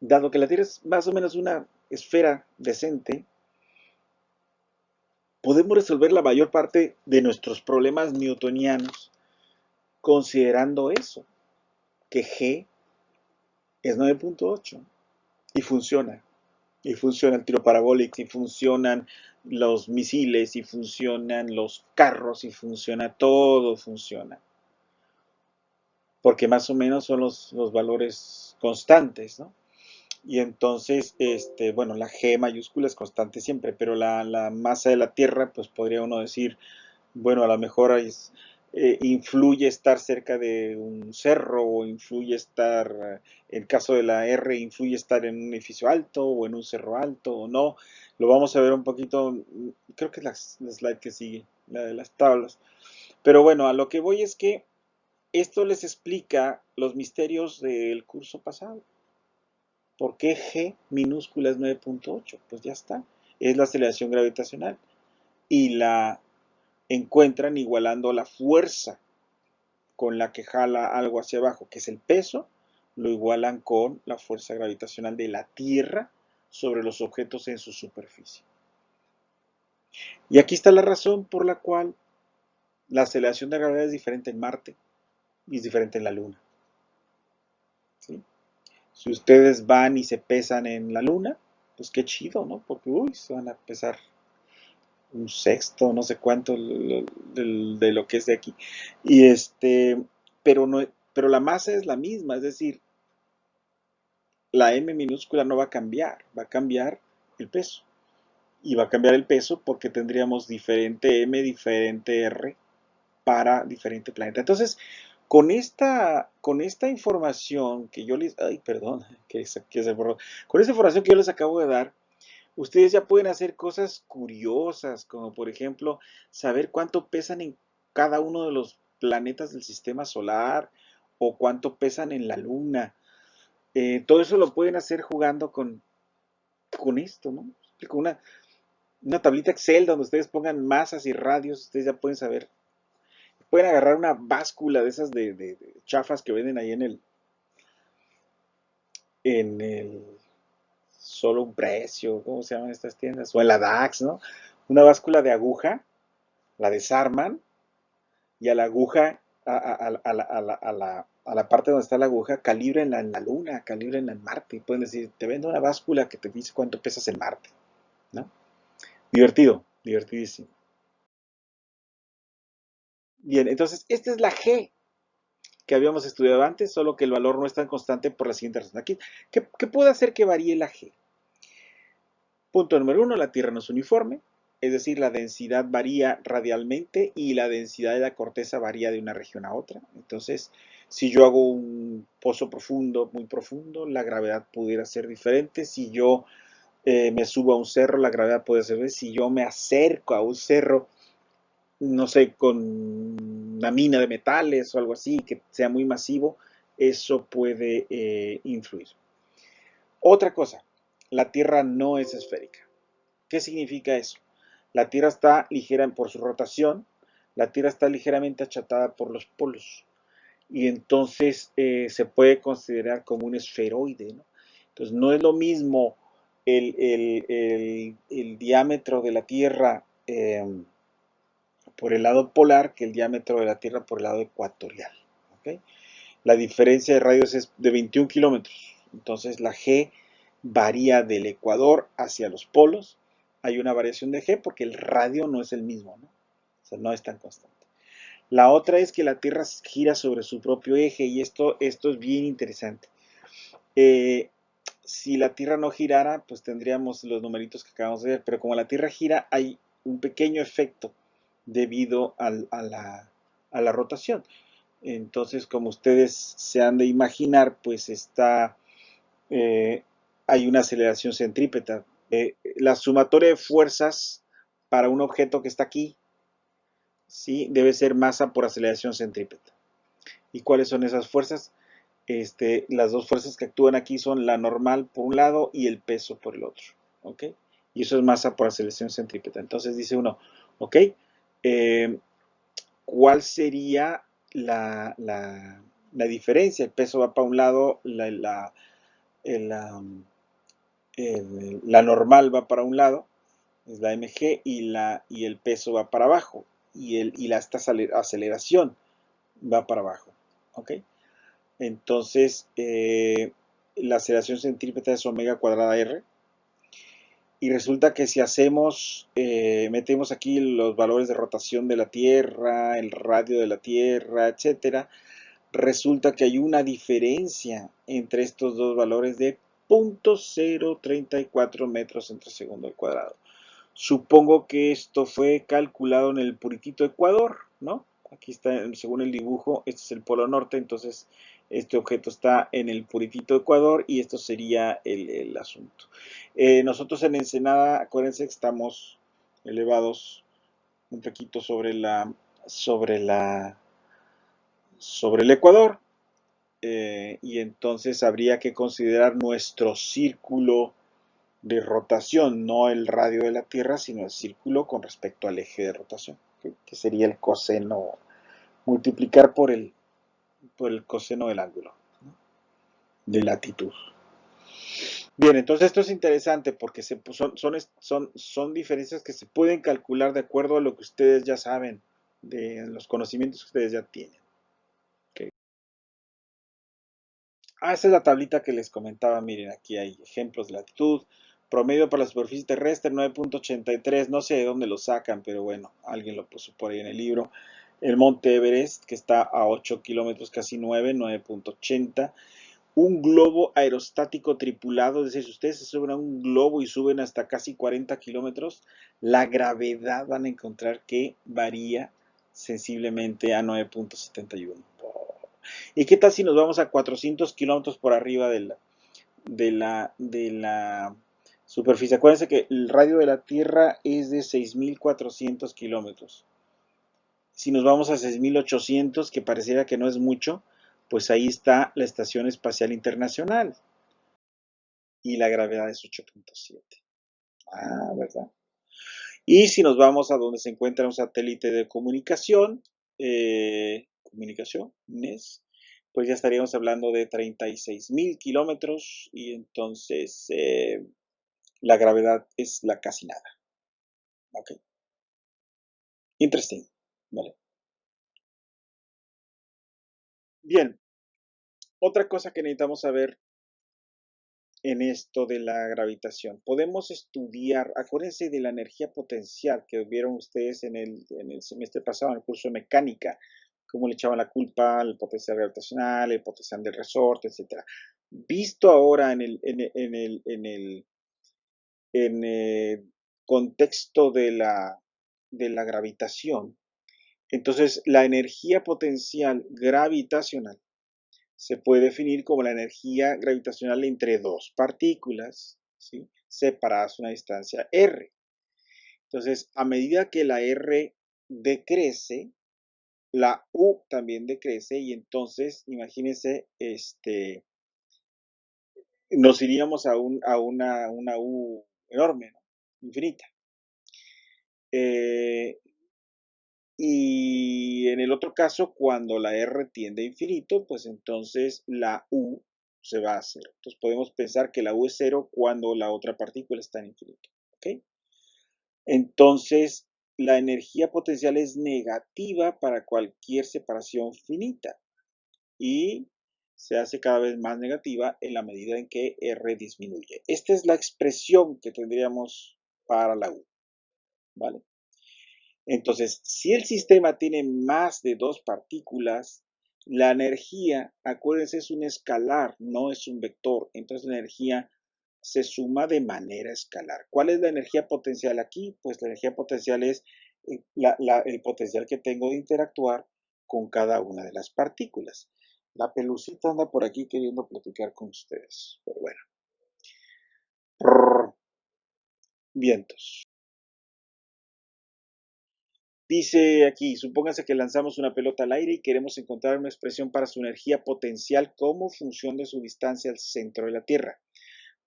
dado que la Tierra es más o menos una esfera decente, podemos resolver la mayor parte de nuestros problemas newtonianos considerando eso, que G es 9.8 y funciona. Y funciona el tiro parabólico, y funcionan los misiles, y funcionan los carros, y funciona todo, funciona. Porque más o menos son los valores constantes, ¿no? Y entonces, bueno, la G mayúscula es constante siempre, pero la masa de la Tierra, pues podría uno decir, bueno, a lo mejor influye estar cerca de un cerro, o influye estar, en el caso de la R, influye estar en un edificio alto o en un cerro alto o no. Lo vamos a ver un poquito, creo que es la slide que sigue, la de las tablas. Pero bueno, a lo que voy es que esto les explica los misterios del curso pasado. ¿Por qué G minúscula es 9.8? Pues ya está, es la aceleración gravitacional. Y la encuentran igualando la fuerza con la que jala algo hacia abajo, que es el peso, lo igualan con la fuerza gravitacional de la Tierra sobre los objetos en su superficie. Y aquí está la razón por la cual la aceleración de gravedad es diferente en Marte y es diferente en la Luna. ¿Sí? Si ustedes van y se pesan en la Luna, pues qué chido, ¿no? Porque, uy, se van a pesar un sexto, no sé cuánto de lo que es de aquí. Y pero no, pero la masa es la misma, es decir, la m minúscula no va a cambiar, va a cambiar el peso. Y va a cambiar el peso porque tendríamos diferente m, diferente r para diferente planeta. Entonces, con esta información que yo les, ay, perdón, que se borró. Con esta información que yo les acabo de dar, ustedes ya pueden hacer cosas curiosas, como por ejemplo, saber cuánto pesan en cada uno de los planetas del sistema solar o cuánto pesan en la luna. Todo eso lo pueden hacer jugando con esto, ¿no? Con una tablita Excel donde ustedes pongan masas y radios, ustedes ya pueden saber. Pueden agarrar una báscula de esas de chafas que venden ahí en el solo un precio, ¿cómo se llaman estas tiendas? O en la DAX, ¿no? Una báscula de aguja, la desarman y a la aguja, a la parte donde está la aguja, calibrenla en la luna, calibrenla en Marte. Y pueden decir, te vendo una báscula que te dice cuánto pesas en Marte, ¿no? Divertido, divertidísimo. Bien, entonces, esta es la G que habíamos estudiado antes, solo que el valor no es tan constante por la siguiente razón. Aquí, ¿qué puede hacer que varíe la G? Punto número uno, la Tierra no es uniforme, es decir, la densidad varía radialmente y la densidad de la corteza varía de una región a otra. Entonces, si yo hago un pozo profundo, muy profundo, la gravedad pudiera ser diferente. Si yo me subo a un cerro, la gravedad puede ser diferente. Si yo me acerco a un cerro, no sé, con una mina de metales o algo así, que sea muy masivo, eso puede influir. Otra cosa, la Tierra no es esférica. ¿Qué significa eso? La Tierra está ligera por su rotación, la Tierra está ligeramente achatada por los polos y entonces se puede considerar como un esferoide, ¿no? Entonces no es lo mismo el diámetro de la Tierra por el lado polar que el diámetro de la Tierra por el lado ecuatorial. ¿Okay? La diferencia de radios es de 21 kilómetros. Entonces la G varía del ecuador hacia los polos. Hay una variación de G porque el radio no es el mismo, ¿no? O sea, no es tan constante. La otra es que la Tierra gira sobre su propio eje y esto es bien interesante. Si la Tierra no girara, pues tendríamos los numeritos que acabamos de ver, pero como la Tierra gira, hay un pequeño efecto debido a la rotación. Entonces, como ustedes se han de imaginar, pues hay una aceleración centrípeta. La sumatoria de fuerzas para un objeto que está aquí, ¿sí? Debe ser masa por aceleración centrípeta. ¿Y cuáles son esas fuerzas? Las dos fuerzas que actúan aquí son la normal por un lado y el peso por el otro. ¿Ok? Y eso es masa por aceleración centrípeta. Entonces dice uno, ¿ok? ¿Cuál sería la diferencia? El peso va para un lado, la normal va para un lado, es la mg, y el peso va para abajo, y esta aceleración va para abajo, ¿ok? Entonces, la aceleración centrípeta es omega cuadrada r, y resulta que si metemos aquí los valores de rotación de la Tierra, el radio de la Tierra, etcétera, resulta que hay una diferencia entre estos dos valores de 0.034 metros entre segundo al cuadrado. Supongo que esto fue calculado en el puritito Ecuador, ¿no? Aquí está, según el dibujo, este es el polo norte, entonces este objeto está en el puritito Ecuador y esto sería el asunto. Nosotros en Ensenada, acuérdense que estamos elevados un poquito sobre el Ecuador, y entonces habría que considerar nuestro círculo de rotación, no el radio de la Tierra, sino el círculo con respecto al eje de rotación, que sería el coseno, multiplicar por el coseno del ángulo, ¿no? De latitud. Bien, entonces esto es interesante porque son diferencias que se pueden calcular de acuerdo a lo que ustedes ya saben, de los conocimientos que ustedes ya tienen. Okay. Esa es la tablita que les comentaba. Miren, aquí hay ejemplos de latitud. Promedio para la superficie terrestre 9.83. No sé de dónde lo sacan, pero bueno, alguien lo puso por ahí en el libro. El monte Everest, que está a 8 kilómetros, casi 9.80. Un globo aerostático tripulado, es decir, si ustedes se suben a un globo y suben hasta casi 40 kilómetros, la gravedad van a encontrar que varía sensiblemente a 9.71. ¿Y qué tal si nos vamos a 400 kilómetros por arriba de la superficie? Acuérdense que el radio de la Tierra es de 6.400 kilómetros. Si nos vamos a 6.800, que pareciera que no es mucho, pues ahí está la Estación Espacial Internacional. Y la gravedad es 8.7. Ah, ¿verdad? Y si nos vamos a donde se encuentra un satélite de comunicaciones, pues ya estaríamos hablando de 36.000 kilómetros, y entonces la gravedad es la casi nada. Ok. Interesting. Vale. Bien. Otra cosa que necesitamos saber en esto de la gravitación. Podemos estudiar, acuérdense de la energía potencial que vieron ustedes en el semestre pasado, en el curso de mecánica, cómo le echaban la culpa al potencial gravitacional, el potencial del resorte, etc. Visto ahora en el contexto de la gravitación, entonces la energía potencial gravitacional se puede definir como la energía gravitacional entre dos partículas, ¿sí?, separadas a una distancia r. Entonces, a medida que la r decrece, la u también decrece, y entonces, imagínense, nos iríamos a una u enorme, ¿no?, infinita. Y en el otro caso, cuando la r tiende a infinito, pues entonces la u se va a cero. Entonces podemos pensar que la u es cero cuando la otra partícula está en infinito. ¿Ok? Entonces, la energía potencial es negativa para cualquier separación finita y se hace cada vez más negativa en la medida en que r disminuye. Esta es la expresión que tendríamos para la u, ¿vale? Entonces, si el sistema tiene más de dos partículas, la energía, acuérdense, es un escalar, no es un vector. Entonces la energía se suma de manera escalar. ¿Cuál es la energía potencial aquí? Pues la energía potencial es el potencial que tengo de interactuar con cada una de las partículas. La pelucita anda por aquí queriendo platicar con ustedes, pero bueno. Vientos. Dice aquí, supóngase que lanzamos una pelota al aire y queremos encontrar una expresión para su energía potencial como función de su distancia al centro de la Tierra.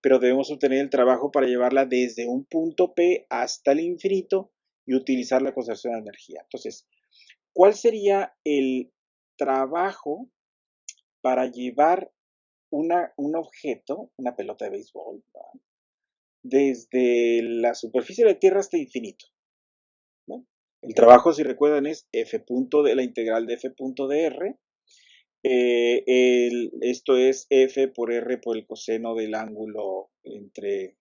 Pero debemos obtener el trabajo para llevarla desde un punto P hasta el infinito y utilizar la conservación de energía. Entonces, ¿cuál sería el trabajo para llevar un objeto, una pelota de béisbol, ¿verdad? Desde la superficie de la Tierra hasta infinito, ¿no? El trabajo, si recuerdan, es f punto de la integral de f punto de r. Esto es f por r por el coseno del ángulo entre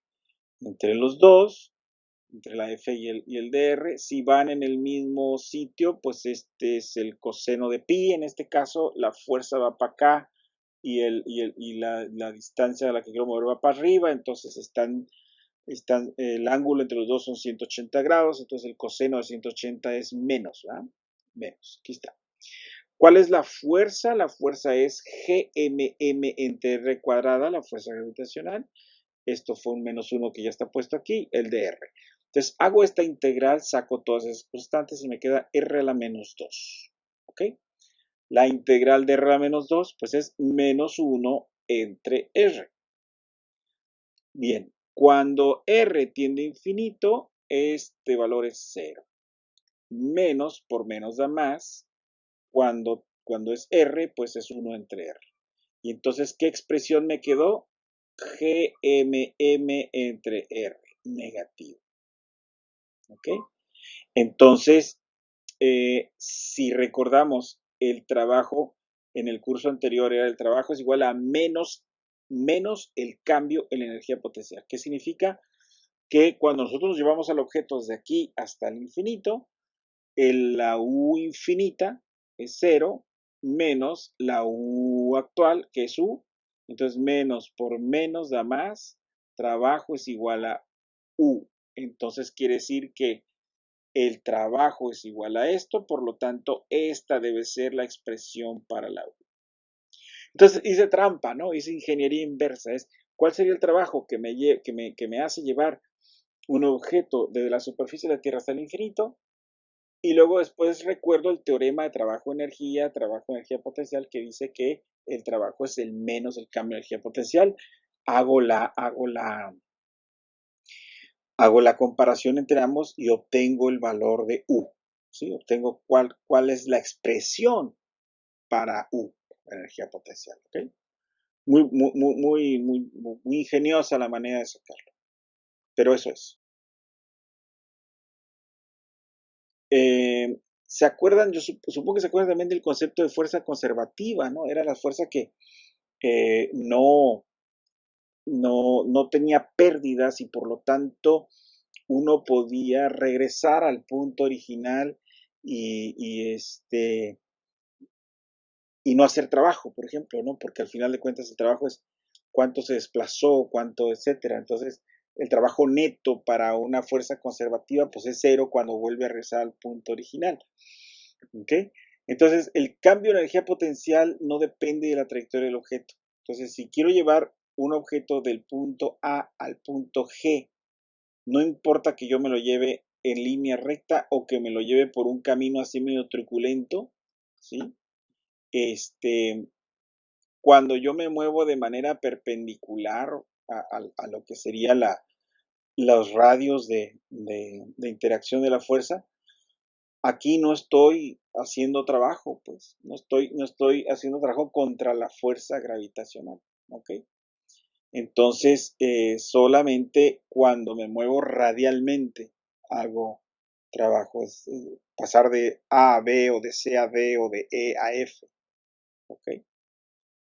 los dos, entre la f y el dr. Si van en el mismo sitio, pues este es el coseno de pi. En este caso, la fuerza va para acá y la distancia a la que quiero mover va para arriba. Entonces el ángulo entre los dos son 180 grados. Entonces el coseno de 180 es menos, ¿verdad? Menos. Aquí está. ¿Cuál es la fuerza? La fuerza es gmm entre r cuadrada, la fuerza gravitacional. Esto fue un menos 1 que ya está puesto aquí, el de r. Entonces hago esta integral, saco todas esas constantes y me queda r a la menos 2. ¿Ok? La integral de r a la menos 2, pues es menos 1 entre r. Bien, cuando r tiende a infinito, este valor es 0. Menos por menos da más. Cuando es r, pues es 1 entre r. Y entonces, ¿qué expresión me quedó? gmm entre r, negativo. ¿Ok? Entonces, si recordamos el trabajo en el curso anterior, era el trabajo es igual a menos el cambio en la energía potencial. ¿Qué significa? Que cuando nosotros nos llevamos al objeto desde aquí hasta el infinito, la U infinita es 0 menos la U actual, que es U. Entonces, menos por menos da más. Trabajo es igual a U. Entonces, quiere decir que el trabajo es igual a esto. Por lo tanto, esta debe ser la expresión para la U. Entonces, hice trampa, ¿no? Hice ingeniería inversa. ¿Cuál sería el trabajo que me hace llevar un objeto desde la superficie de la Tierra hasta el infinito? Y luego después recuerdo el teorema de trabajo-energía potencial, que dice que el trabajo es el menos el cambio de energía potencial. Hago la comparación entre ambos y obtengo el valor de U. ¿Sí? Obtengo cuál es la expresión para U, energía potencial. ¿Okay? Muy ingeniosa la manera de sacarlo. Pero eso es. ¿Se acuerdan? Yo supongo que se acuerdan también del concepto de fuerza conservativa, ¿no? Era la fuerza que no tenía pérdidas y por lo tanto uno podía regresar al punto original y no hacer trabajo, por ejemplo, ¿no? Porque al final de cuentas el trabajo es cuánto se desplazó, cuánto, etcétera. Entonces, el trabajo neto para una fuerza conservativa, pues es 0 cuando vuelve a regresar al punto original. ¿Ok? Entonces, el cambio de energía potencial no depende de la trayectoria del objeto. Entonces, si quiero llevar un objeto del punto A al punto G, no importa que yo me lo lleve en línea recta o que me lo lleve por un camino así medio truculento, ¿sí? Cuando yo me muevo de manera perpendicular a lo que sería los radios de interacción de la fuerza, aquí no estoy haciendo trabajo, pues, no estoy haciendo trabajo contra la fuerza gravitacional, ¿ok? Entonces, solamente cuando me muevo radialmente hago trabajo, es pasar de A a B o de C a D o de E a F, ¿ok?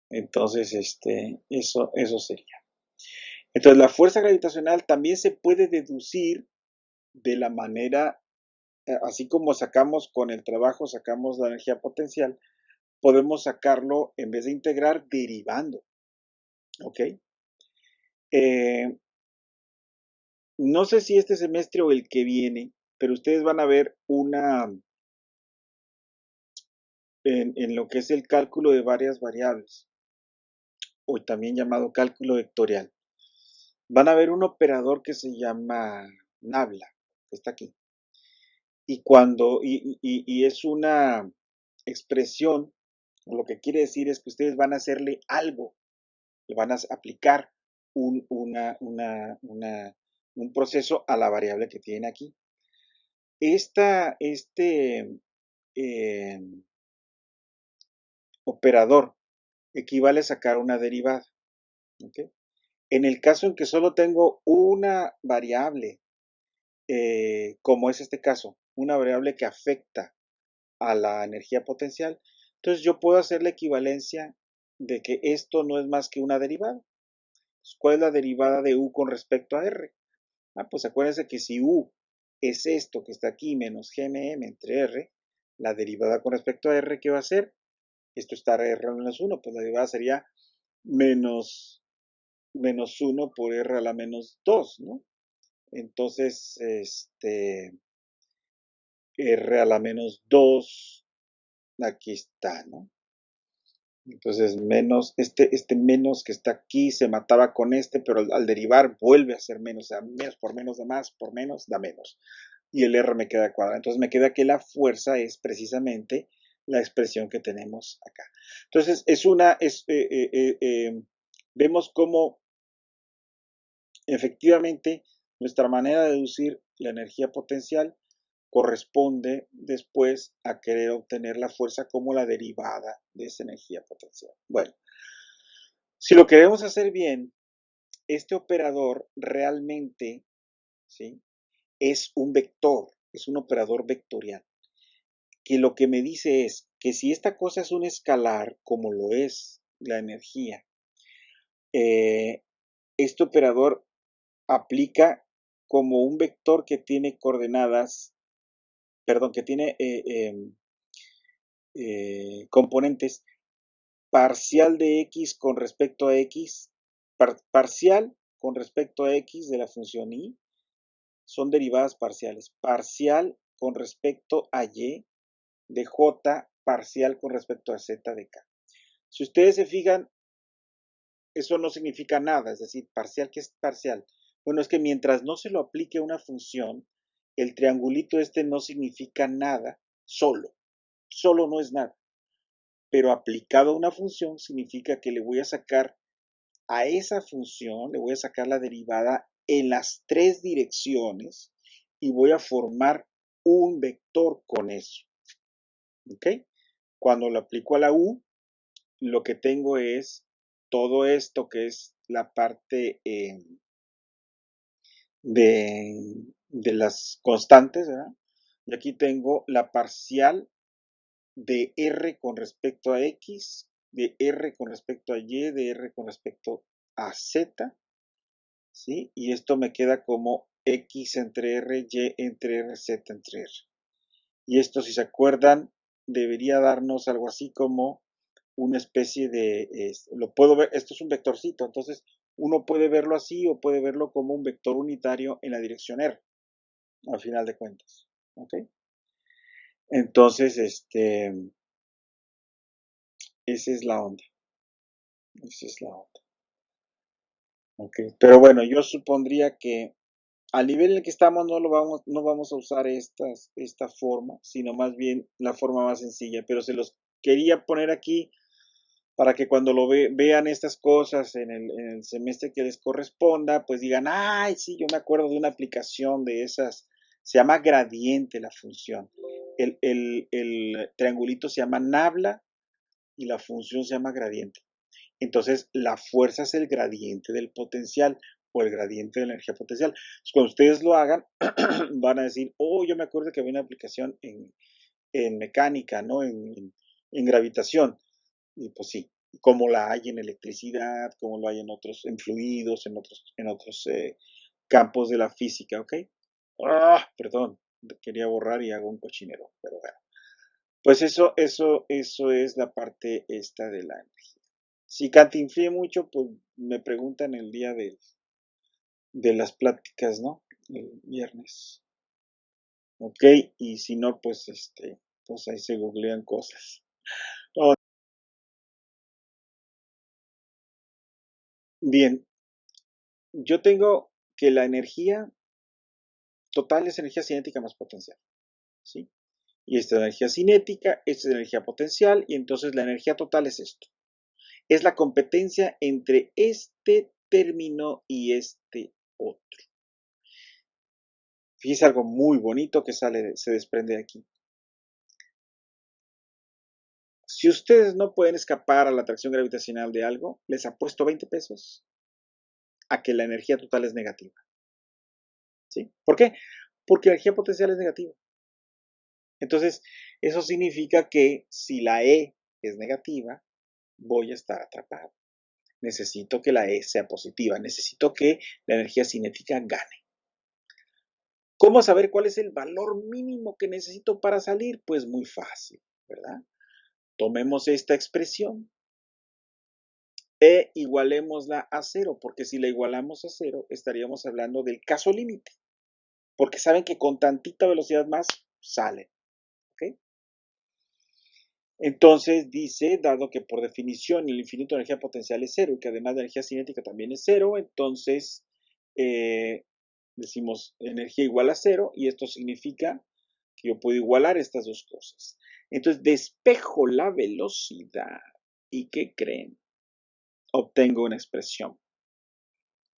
Entonces, eso sería. Entonces, la fuerza gravitacional también se puede deducir de la manera, así como sacamos con el trabajo, sacamos la energía potencial, podemos sacarlo en vez de integrar, derivando, ¿ok? No sé si este semestre o el que viene, pero ustedes van a ver en lo que es el cálculo de varias variables, o también llamado cálculo vectorial. Van a ver un operador que se llama nabla, que está aquí. Y es una expresión, lo que quiere decir es que ustedes van a hacerle algo, le van a aplicar un proceso a la variable que tienen aquí. Este operador equivale a sacar una derivada. ¿ok? En el caso en que solo tengo una variable, como es este caso, una variable que afecta a la energía potencial, entonces yo puedo hacer la equivalencia de que esto no es más que una derivada. ¿Cuál es la derivada de U con respecto a R? Pues acuérdense que si U es esto que está aquí menos GMM entre R, la derivada con respecto a R, ¿qué va a ser? Esto está R menos 1, pues la derivada sería menos 1 por R a la menos 2, ¿no? Entonces, R a la menos 2, aquí está, ¿no? Entonces, menos, este menos que está aquí se mataba con pero al derivar vuelve a ser menos, o sea, menos por menos da más, por menos da menos. Y el R me queda cuadrado. Entonces me queda que la fuerza es precisamente la expresión que tenemos acá. Entonces, vemos cómo efectivamente nuestra manera de deducir la energía potencial corresponde después a querer obtener la fuerza como la derivada de esa energía potencial. Bueno, si lo queremos hacer bien, este operador realmente, ¿sí?, es un vector, es un operador vectorial, que lo que me dice es que si esta cosa es un escalar, como lo es la energía, este operador aplica como un vector que tiene coordenadas, perdón, que tiene componentes parcial de x con respecto a x, parcial con respecto a x de la función y, son derivadas parciales, parcial con respecto a y de j, parcial con respecto a z de k. Si ustedes se fijan, eso no significa nada, es decir, parcial, ¿qué es parcial? Bueno, es que mientras no se lo aplique a una función, el triangulito no significa nada solo no es nada, pero aplicado a una función significa que le voy a sacar a esa función, le voy a sacar la derivada en las tres direcciones y voy a formar un vector con eso, ¿ok? Cuando lo aplico a la U, lo que tengo es todo esto que es la parte de las constantes, ¿verdad? Y aquí tengo la parcial de R con respecto a X, de R con respecto a Y, de R con respecto a Z, ¿sí? Y esto me queda como X entre R, Y entre R, Z entre R. Y esto, si se acuerdan, debería darnos algo así como una especie de, lo puedo ver, esto es un vectorcito, entonces uno puede verlo así o puede verlo como un vector unitario en la dirección R, al final de cuentas, ¿ok? Entonces, esa es la onda, esa es la onda, ¿ok? Pero bueno, yo supondría que al nivel en el que estamos no vamos a usar esta forma, sino más bien la forma más sencilla, pero se los quería poner aquí para que cuando vean estas cosas en el semestre que les corresponda, pues digan, ay, sí, yo me acuerdo de una aplicación de esas, se llama gradiente la función. El triangulito se llama nabla y la función se llama gradiente. Entonces, la fuerza es el gradiente del potencial o el gradiente de la energía potencial. Entonces, cuando ustedes lo hagan, van a decir, oh, yo me acuerdo que había una aplicación en mecánica, ¿no? En gravitación. Y pues sí, como la hay en electricidad, como lo hay en otros, en fluidos, en otros campos de la física, ¿ok? Perdón, quería borrar y hago un cochinero, pero bueno. Pues eso es la parte esta de la energía. Si cantinflé mucho, pues me preguntan el día de las pláticas, ¿no? El viernes. ¿Ok? Y si no, pues pues ahí se googlean cosas. Oh, bien, yo tengo que la energía total es energía cinética más potencial, ¿sí? Y esta es energía cinética, esta es energía potencial, y entonces la energía total es esto. Es la competencia entre este término y este otro. Fíjese algo muy bonito que se desprende de aquí. Si ustedes no pueden escapar a la atracción gravitacional de algo, les apuesto 20 pesos a que la energía total es negativa. ¿Sí? ¿Por qué? Porque la energía potencial es negativa. Entonces, eso significa que si la E es negativa, voy a estar atrapado. Necesito que la E sea positiva. Necesito que la energía cinética gane. ¿Cómo saber cuál es el valor mínimo que necesito para salir? Pues muy fácil, ¿verdad? Tomemos esta expresión e igualémosla a cero, porque si la igualamos a cero, estaríamos hablando del caso límite, porque saben que con tantita velocidad más salen, ¿ok? Entonces dice, dado que por definición el infinito de energía potencial es cero y que además la energía cinética también es cero, entonces decimos energía igual a cero y esto significa que yo puedo igualar estas dos cosas. Entonces despejo la velocidad y ¿qué creen? Obtengo una expresión.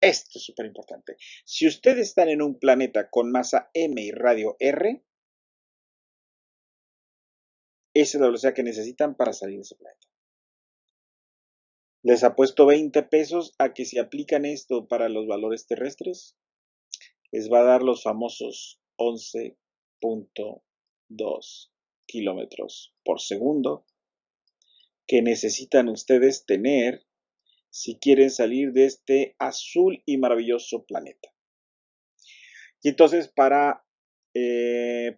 Esto es súper importante. Si ustedes están en un planeta con masa m y radio r, esa es la velocidad que necesitan para salir de ese planeta. Les apuesto 20 pesos a que si aplican esto para los valores terrestres, les va a dar los famosos 11.2 kilómetros por segundo que necesitan ustedes tener si quieren salir de este azul y maravilloso planeta. Y entonces para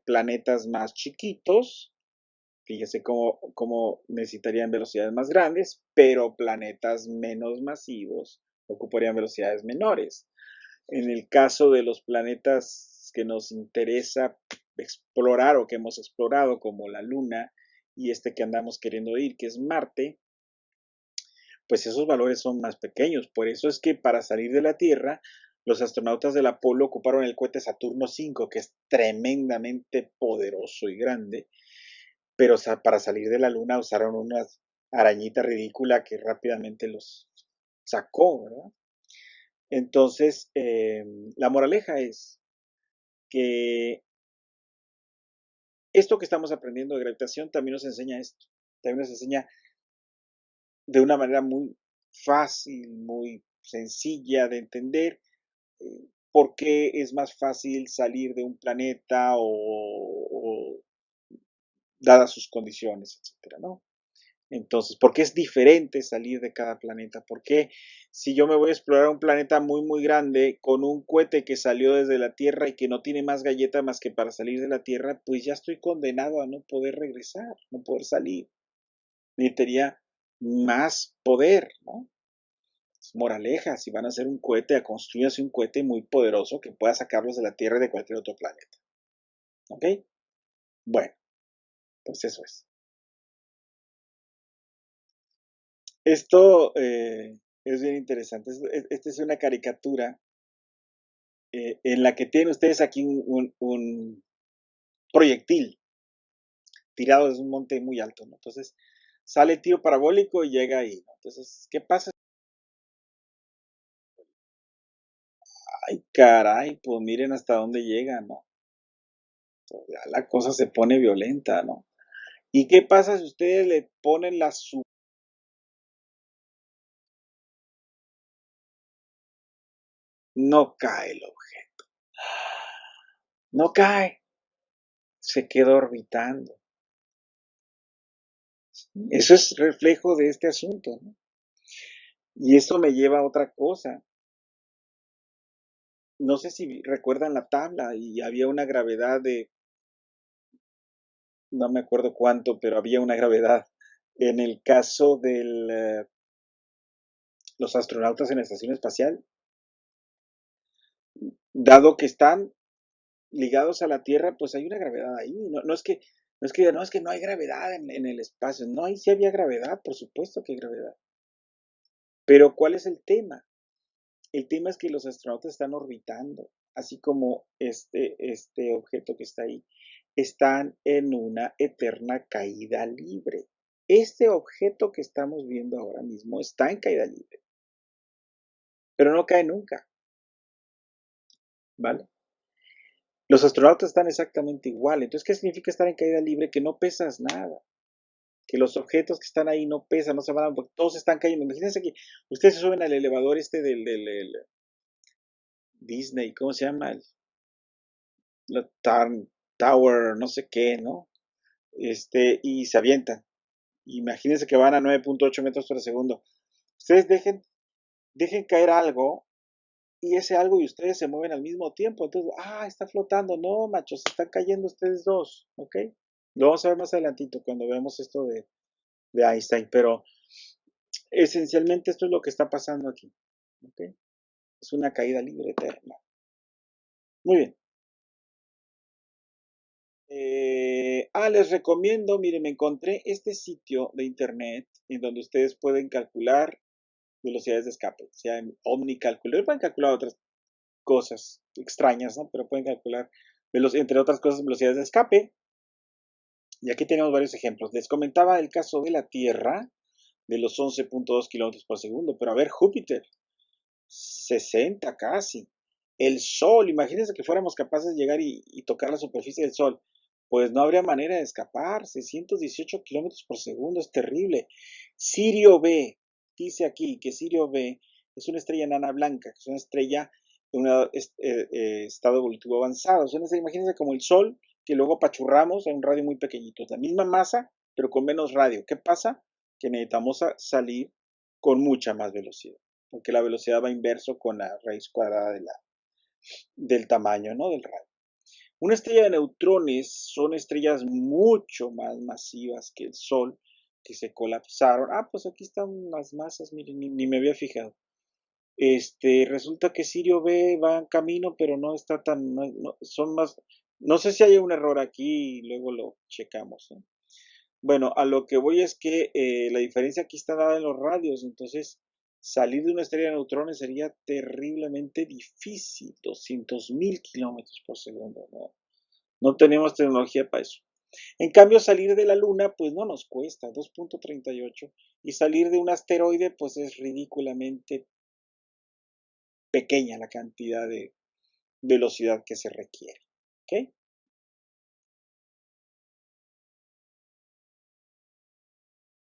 planetas más chiquitos, fíjese cómo necesitarían velocidades más grandes, pero planetas menos masivos ocuparían velocidades menores. En el caso de los planetas que nos interesa explorar o que hemos explorado, como la Luna y este que andamos queriendo ir, que es Marte, pues esos valores son más pequeños. Por eso es que para salir de la Tierra, los astronautas del Apolo ocuparon el cohete Saturno V, que es tremendamente poderoso y grande, pero para salir de la Luna usaron una arañita ridícula que rápidamente los sacó, ¿verdad? Entonces, la moraleja es que esto que estamos aprendiendo de gravitación también nos enseña esto, también nos enseña de una manera muy fácil, muy sencilla de entender, por qué es más fácil salir de un planeta o dadas sus condiciones, etcétera, ¿no? Entonces, ¿por qué es diferente salir de cada planeta? ¿Por qué si yo me voy a explorar un planeta muy, muy grande con un cohete que salió desde la Tierra y que no tiene más galleta más que para salir de la Tierra, pues ya estoy condenado a no poder regresar, no poder salir? Necesitaría más poder, ¿no? Moraleja, si van a hacer un cohete, a construirse un cohete muy poderoso que pueda sacarlos de la Tierra y de cualquier otro planeta. ¿Ok? Bueno, pues eso es. Esto es bien interesante. Esta es una caricatura en la que tienen ustedes aquí un proyectil tirado desde un monte muy alto, ¿no? Entonces sale el tiro parabólico y llega ahí, ¿no? Entonces, ¿qué pasa? Ay, caray, pues miren hasta dónde llega, ¿no? Pues ya la cosa se pone violenta, ¿no? ¿Y qué pasa si ustedes le ponen la su... No cae el objeto. No cae. Se queda orbitando. Eso es reflejo de este asunto, ¿no? Y eso me lleva a otra cosa. No sé si recuerdan la tabla y había una gravedad de, no me acuerdo cuánto, pero había una gravedad. En el caso de los astronautas en la estación espacial, dado que están ligados a la Tierra, pues hay una gravedad ahí. No es que no hay gravedad en el espacio. No, ahí sí había gravedad, por supuesto que hay gravedad. Pero ¿cuál es el tema? El tema es que los astronautas están orbitando, así como este objeto que está ahí. Están en una eterna caída libre. Este objeto que estamos viendo ahora mismo está en caída libre, pero no cae nunca, ¿vale? Los astronautas están exactamente igual. Entonces, ¿qué significa estar en caída libre? Que no pesas nada. que los objetos que están ahí no pesan, no se van, porque todos están cayendo. Imagínense que ustedes se suben al elevador del Disney, ¿cómo se llama? La Tower, no sé qué, ¿no? Y se avientan. Imagínense que van a 9.8 metros por segundo. Ustedes dejen caer algo y ese algo y ustedes se mueven al mismo tiempo. Entonces, está flotando. No, machos, están cayendo ustedes dos, ¿ok? Lo vamos a ver más adelantito cuando veamos esto de Einstein, pero esencialmente esto es lo que está pasando aquí, ¿ok? Es una caída libre eterna. Muy bien. Les recomiendo, miren, me encontré este sitio de internet en donde ustedes pueden calcular velocidades de escape, sea en OmniCalculator, pueden calcular otras cosas extrañas, ¿no? Pero pueden calcular, entre otras cosas, velocidades de escape. Y aquí tenemos varios ejemplos. Les comentaba el caso de la Tierra, de los 11.2 kilómetros por segundo, pero a ver, Júpiter, 60 casi. El Sol, imagínense que fuéramos capaces de llegar y tocar la superficie del Sol, pues no habría manera de escapar. 618 kilómetros por segundo, es terrible. Sirio B, dice aquí que Sirio B es una estrella enana blanca, que es una estrella de un estado evolutivo avanzado. Imagínense como el Sol, que luego apachurramos en un radio muy pequeñito. Es la misma masa, pero con menos radio. ¿Qué pasa? Que necesitamos salir con mucha más velocidad, porque la velocidad va inverso con la raíz cuadrada del tamaño, ¿no? Del radio. Una estrella de neutrones son estrellas mucho más masivas que el Sol, que se colapsaron. Pues aquí están las masas, miren, ni me había fijado. Resulta que Sirio B va en camino, pero no está tan, son más, no sé si hay un error aquí y luego lo checamos, ¿eh? Bueno, a lo que voy es que la diferencia aquí está dada en los radios, entonces salir de una estrella de neutrones sería terriblemente difícil, 200.000 kilómetros por segundo, ¿no? No tenemos tecnología para eso. En cambio, salir de la Luna, pues no nos cuesta, 2.38, y salir de un asteroide, pues es ridículamente pequeña la cantidad de velocidad que se requiere, ¿ok?